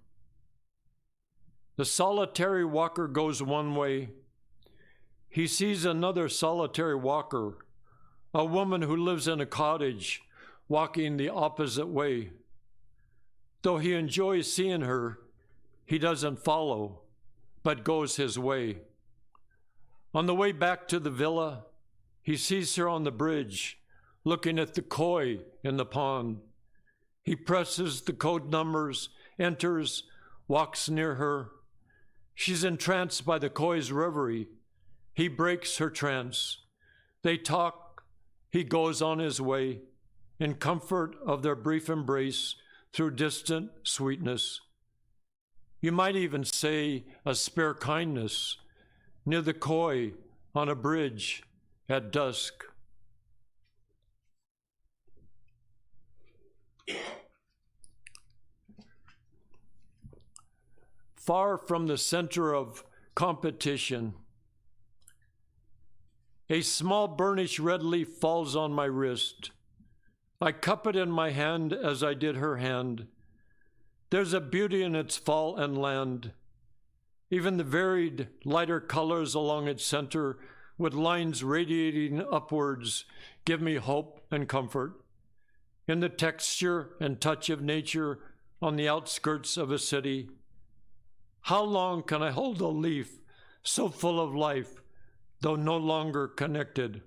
The solitary walker goes one way. He sees another solitary walker, a woman who lives in a cottage, walking the opposite way. Though he enjoys seeing her, he doesn't follow, but goes his way. On the way back to the villa, he sees her on the bridge, looking at the koi in the pond. He presses the code numbers, enters, walks near her. She's entranced by the koi's reverie. He breaks her trance. They talk. He goes on his way, in comfort of their brief embrace through distant sweetness. You might even say a spare kindness near the koi on a bridge at dusk. Far from the center of competition, a small burnished red leaf falls on my wrist. I cup it in my hand as I did her hand. There's a beauty in its fall and land. Even the varied, lighter colors along its center, with lines radiating upwards, give me hope and comfort. In the texture and touch of nature on the outskirts of a city, how long can I hold a leaf so full of life, though no longer connected?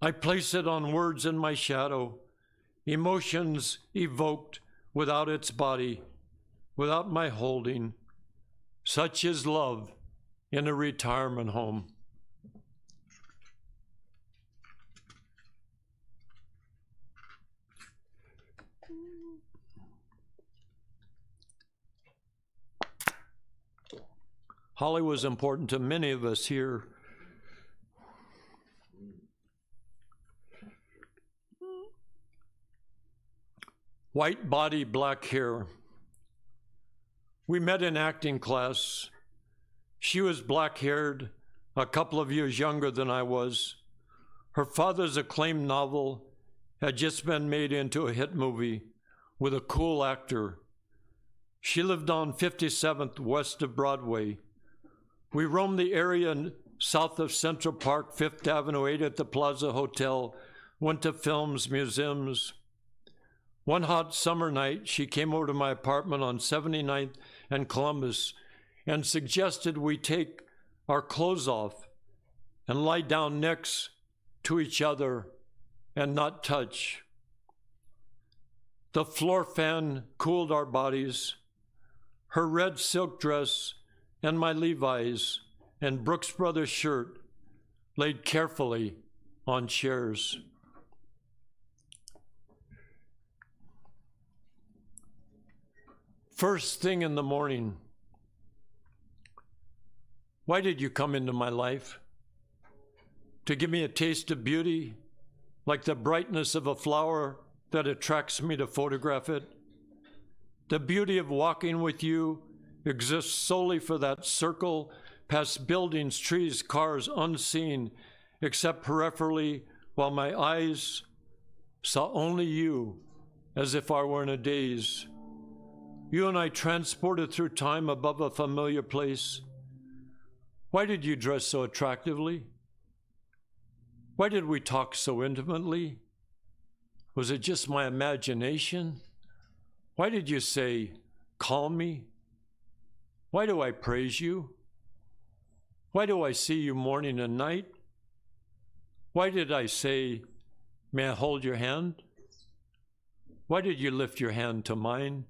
I place it on words in my shadow, emotions evoked without its body, without my holding. Such is love in a retirement home. Holly was important to many of us here. White body, black hair. We met in acting class. She was black-haired, a couple of years younger than I was. Her father's acclaimed novel had just been made into a hit movie with a cool actor. She lived on 57th west of Broadway. We roamed the area south of Central Park, 5th Avenue, ate at the Plaza Hotel, went to films, museums. One hot summer night, she came over to my apartment on 79th and Columbus and suggested we take our clothes off and lie down next to each other and not touch. The floor fan cooled our bodies. Her red silk dress and my Levi's and Brooks Brothers shirt laid carefully on chairs. First thing in the morning, why did you come into my life? To give me a taste of beauty, like the brightness of a flower that attracts me to photograph it? The beauty of walking with you exists solely for that circle, past buildings, trees, cars, unseen, except peripherally, while my eyes saw only you, as if I were in a daze. You and I transported through time above a familiar place. Why did you dress so attractively? Why did we talk so intimately? Was it just my imagination? Why did you say, call me? Why do I praise you? Why do I see you morning and night? Why did I say, may I hold your hand? Why did you lift your hand to mine?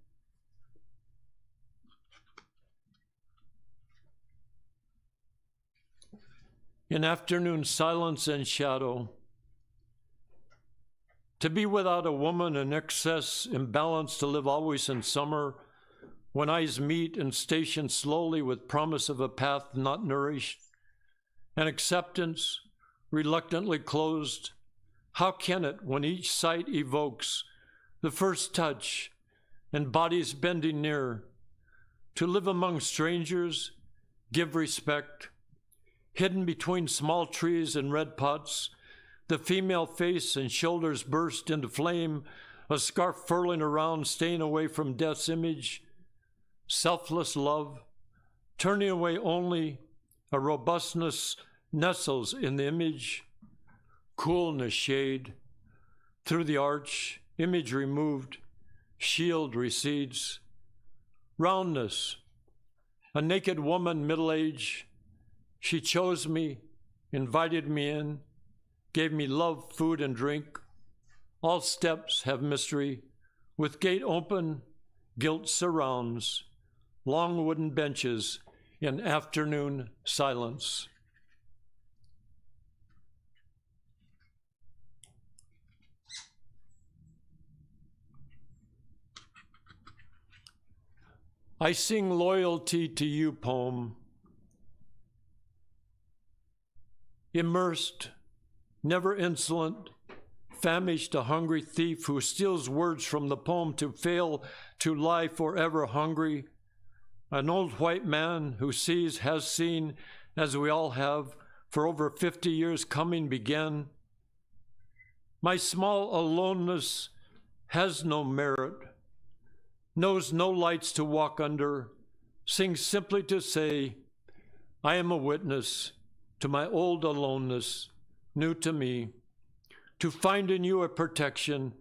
In afternoon silence and shadow, to be without a woman in excess, imbalance, to live always in summer, when eyes meet and station slowly with promise of a path not nourished, and acceptance reluctantly closed, how can it, when each sight evokes the first touch and bodies bending near, to live among strangers, give respect, hidden between small trees and red pots, the female face and shoulders burst into flame, a scarf furling around, staying away from death's image, selfless love, turning away only, a robustness nestles in the image, coolness shade, through the arch, image removed, shield recedes, roundness, a naked woman, middle age, she chose me, invited me in, gave me love, food, and drink. All steps have mystery. With gate open, guilt surrounds. Long wooden benches in afternoon silence. I sing loyalty to you, poem. Immersed, never insolent, famished, a hungry thief who steals words from the poem to fail to lie forever hungry. An old white man who sees, has seen, as we all have, for over 50 years coming began. My small aloneness has no merit, knows no lights to walk under, sings simply to say, I am a witness to my old aloneness, new to me, to find in you a protection.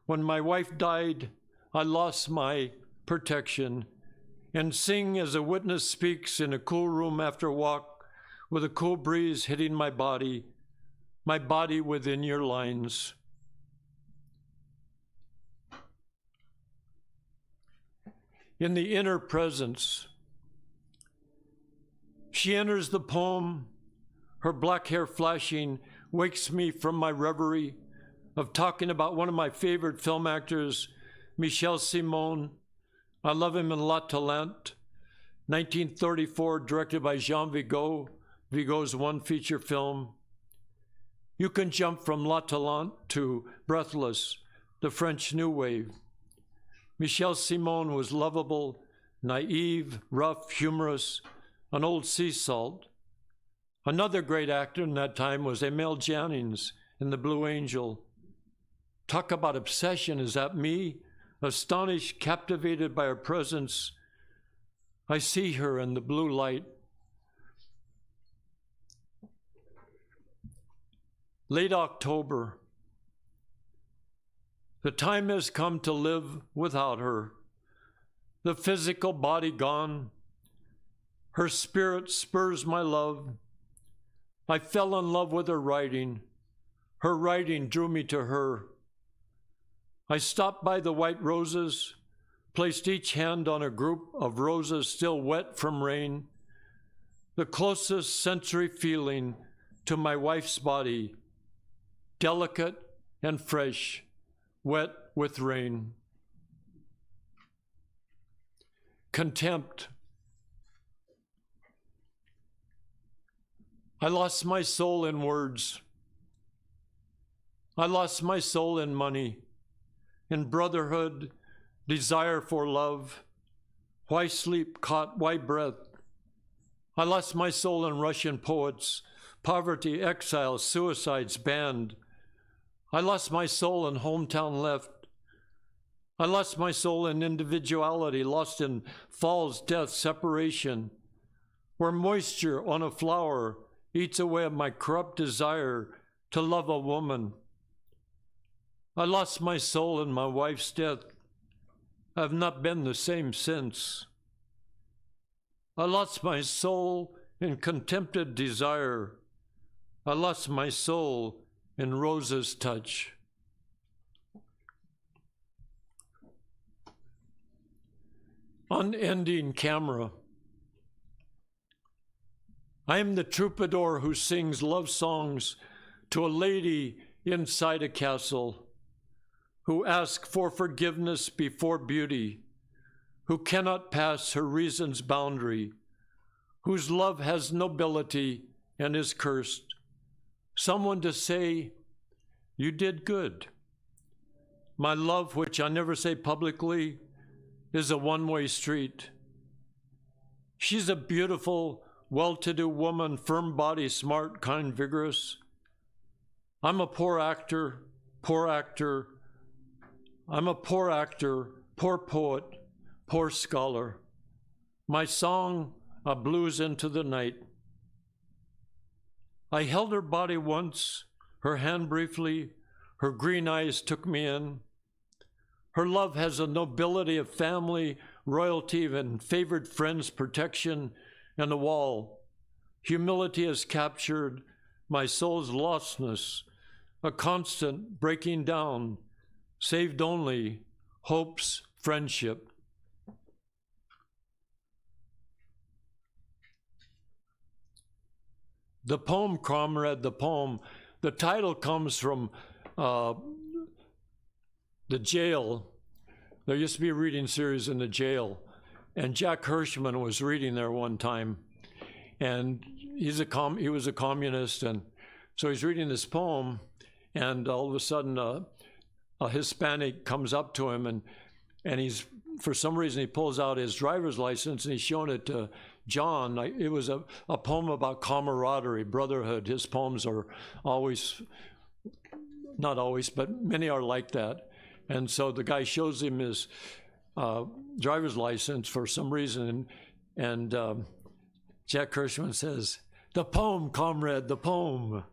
When my wife died, I lost my protection, and sing as a witness speaks in a cool room after a walk, with a cool breeze hitting my body within your lines. In the inner presence, she enters the poem, her black hair flashing, wakes me from my reverie of talking about one of my favorite film actors, Michel Simon. I love him in La Talente, 1934, directed by Jean Vigo, Vigo's one feature film. You can jump from La Talente to Breathless, the French New Wave. Michel Simon was lovable, naive, rough, humorous, an old sea salt. Another great actor in that time was Emile Jannings in The Blue Angel. Talk about obsession, is that me? Astonished, captivated by her presence, I see her in the blue light. Late October. The time has come to live without her. The physical body gone. Her spirit spurs my love. I fell in love with her writing. Her writing drew me to her. I stopped by the white roses, placed each hand on a group of roses still wet from rain, the closest sensory feeling to my wife's body, delicate and fresh, wet with rain. Contempt. I lost my soul in words. I lost my soul in money, in brotherhood, desire for love. Why sleep caught, why breath? I lost my soul in Russian poets, poverty, exile, suicides banned. I lost my soul in hometown left. I lost my soul in individuality, lost in falls, death, separation, where moisture on a flower eats away at my corrupt desire to love a woman. I lost my soul in my wife's death. I have not been the same since. I lost my soul in contempted desire. I lost my soul in Rose's touch. Unending camera. I am the troubadour who sings love songs to a lady inside a castle, who asks for forgiveness before beauty, who cannot pass her reason's boundary, whose love has nobility and is cursed. Someone to say, you did good. My love, which I never say publicly, is a one-way street. She's a beautiful, well-to-do woman, firm body, smart, kind, vigorous. I'm a poor actor, poor actor. I'm a poor actor, poor poet, poor scholar. My song, a blues into the night. I held her body once, her hand briefly, her green eyes took me in. Her love has a nobility of family, royalty, and favored friends' protection, and a wall. Humility has captured my soul's lostness, a constant breaking down, saved only hope's friendship. The poem, Comrade, the poem, the title comes from the jail. There used to be a reading series in the jail, and Jack Hirschman was reading there one time, and he was a communist, and so he's reading this poem, and all of a sudden a Hispanic comes up to him, and he's, for some reason, he pulls out his driver's license, and he's showing it to John. It was a poem about camaraderie, brotherhood. His poems are always, not always, but many are like that. And so the guy shows him his driver's license for some reason, and Jack Hirschman says, "The poem, comrade, the poem."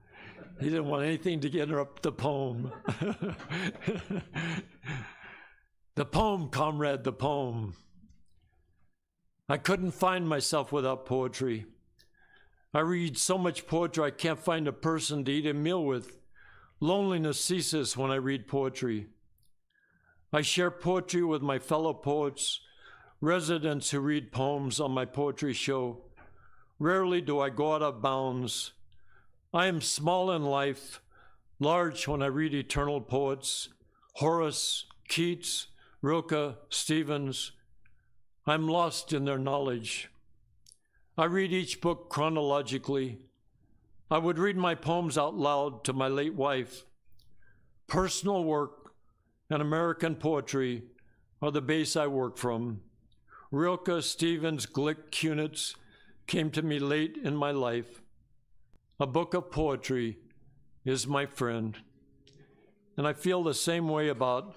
He didn't want anything to interrupt the poem. The poem, comrade, the poem. I couldn't find myself without poetry. I read so much poetry I can't find a person to eat a meal with. Loneliness ceases when I read poetry. I share poetry with my fellow poets, residents who read poems on my poetry show. Rarely do I go out of bounds. I am small in life, large when I read eternal poets, Horace, Keats, Rilke, Stevens. I'm lost in their knowledge. I read each book chronologically. I would read my poems out loud to my late wife. Personal work and American poetry are the base I work from. Rilke, Stevens, Glick, Kunitz came to me late in my life. A book of poetry is my friend. And I feel the same way about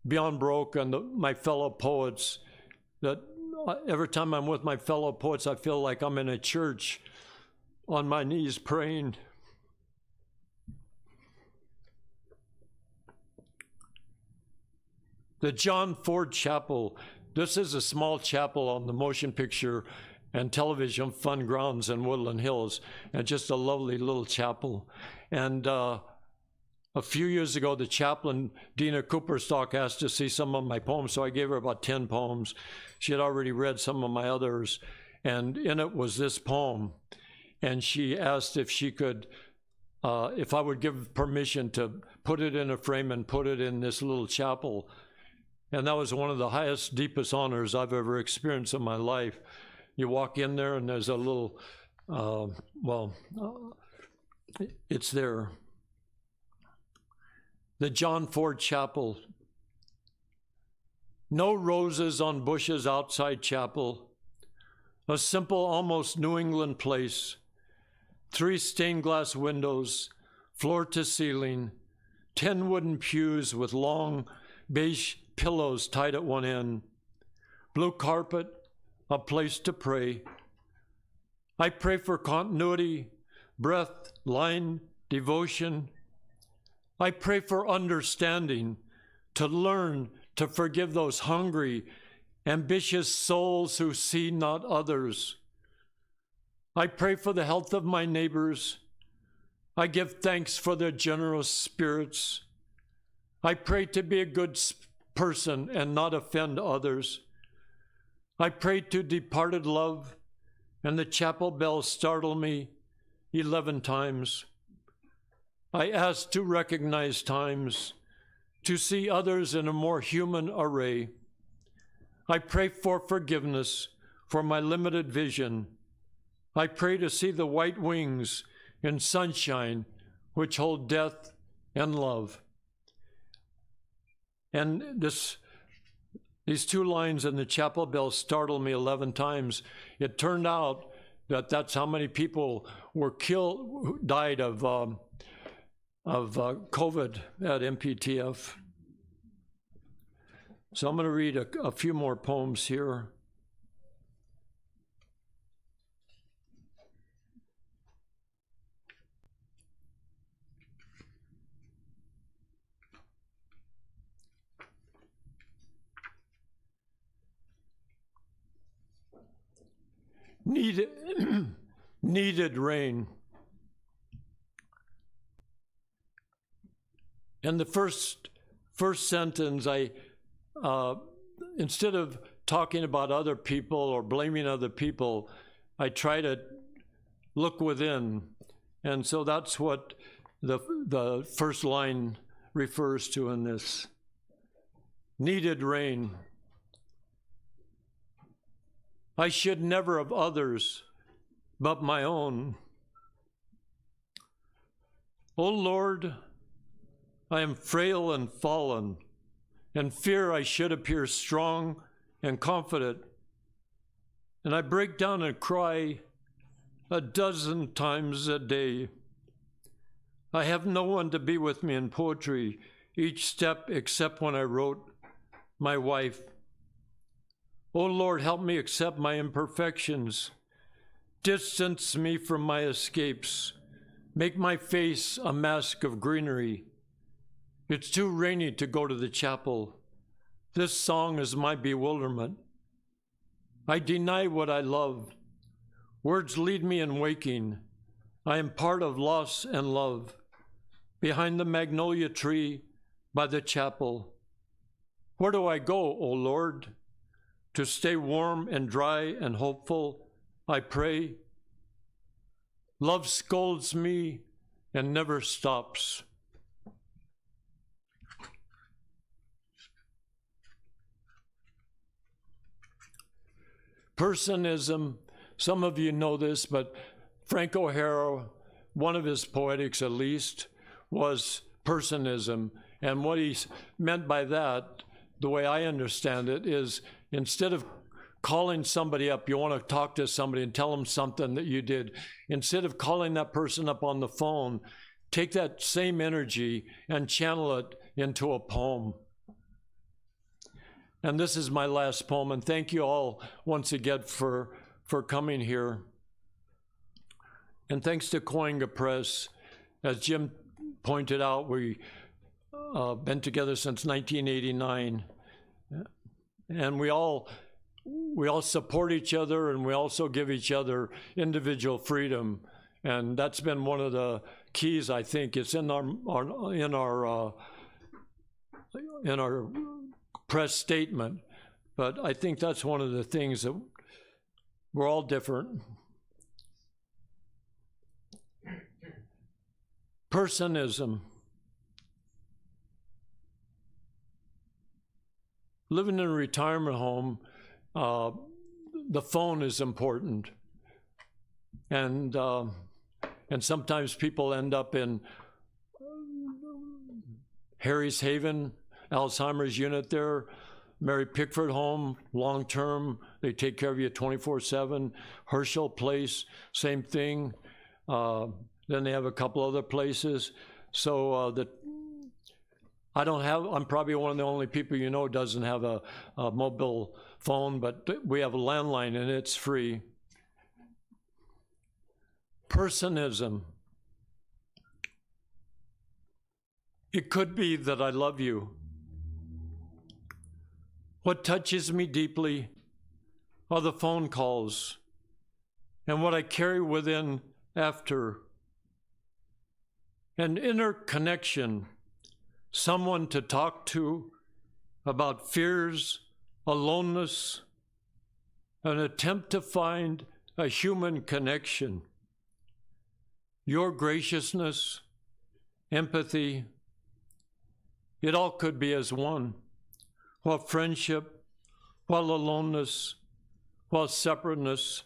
Beyond Baroque and my fellow poets, that every time I'm with my fellow poets, I feel like I'm in a church on my knees praying. The John Ford Chapel. This is a small chapel on the motion picture and television fun grounds in Woodland Hills, and just a lovely little chapel. And a few years ago, the chaplain, Dina Cooperstock, asked to see some of my poems, so I gave her about 10 poems. She had already read some of my others, and in it was this poem. And she asked if she could, if I would give permission to put it in a frame and put it in this little chapel. And that was one of the highest, deepest honors I've ever experienced in my life. You walk in there and there's a little, it's there. The John Ford Chapel. No roses on bushes outside chapel. A simple, almost New England place. 3 stained glass windows, floor to ceiling, 10 wooden pews with long beige pillows tied at one end. Blue carpet, a place to pray. I pray for continuity, breath, line, devotion. I pray for understanding, to learn to forgive those hungry, ambitious souls who see not others. I pray for the health of my neighbors. I give thanks for their generous spirits. I pray to be a good person and not offend others. I pray to departed love, and the chapel bells startle me 11 times. I ask to recognize times, to see others in a more human array. I pray for forgiveness for my limited vision. I pray to see the white wings in sunshine which hold death and love. And these two lines in the chapel bell startled me 11 times. It turned out that that's how many people were killed, died of COVID at MPTF. So I'm going to read a few more poems here. Needed rain. In the first sentence, I instead of talking about other people or blaming other people, I try to look within, and so that's what the first line refers to in this. Needed rain. I should never of others, but my own. O Lord, I am frail and fallen, and fear I should appear strong and confident. And I break down and cry 12 times a day. I have no one to be with me in poetry each step except when I wrote my wife. O Lord, help me accept my imperfections. Distance me from my escapes. Make my face a mask of greenery. It's too rainy to go to the chapel. This song is my bewilderment. I deny what I love. Words lead me in waking. I am part of loss and love. Behind the magnolia tree by the chapel. Where do I go, O Lord? To stay warm and dry and hopeful, I pray. Love scolds me and never stops. Personism, some of you know this, but Frank O'Hara, one of his poetics at least, was personism. And what he meant by that, the way I understand it, is instead of calling somebody up, you want to talk to somebody and tell them something that you did. Instead of calling that person up on the phone, take that same energy and channel it into a poem. And this is my last poem, and thank you all once again for coming here. And thanks to Cahuenga Press. As Jim pointed out, we've been together since 1989. And we all support each other, and we also give each other individual freedom. And that's been one of the keys, I think. It's in our press statement, but I think that's one of the things that we're all different. Personism. Living in a retirement home, the phone is important, and sometimes people end up in Harry's Haven, Alzheimer's unit there, Mary Pickford home, long-term, they take care of you 24/7. Herschel Place, same thing. Then they have a couple other places. So I'm probably one of the only people you know who doesn't have a mobile phone, but we have a landline and it's free. Personism. It could be that I love you. What touches me deeply are the phone calls. and what I carry within after. An inner connection, someone to talk to about fears, aloneness, an attempt to find a human connection. Your graciousness, empathy, it all could be as one, while friendship, while aloneness, while separateness,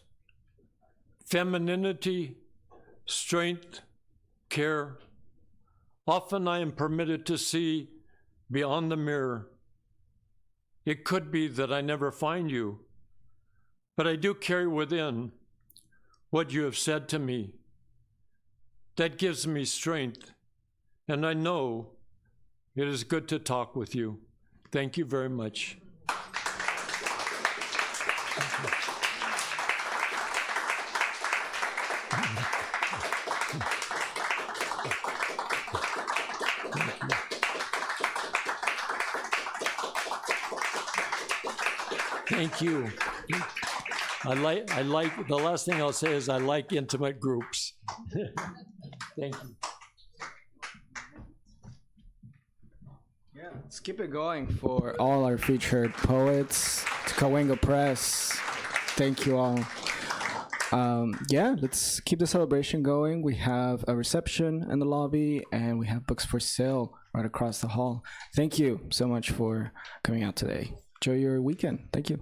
femininity, strength, care. Often I am permitted to see beyond the mirror. It could be that I never find you, but I do carry within what you have said to me. That gives me strength, and I know it is good to talk with you. Thank you very much. Thank you. I like, the last thing I'll say is I like intimate groups. Thank you. Yeah, let's keep it going for all our featured poets. To Cahuenga Press, thank you all. Yeah, let's keep the celebration going. We have a reception in the lobby, and we have books for sale right across the hall. Thank you so much for coming out today. Enjoy your weekend. Thank you.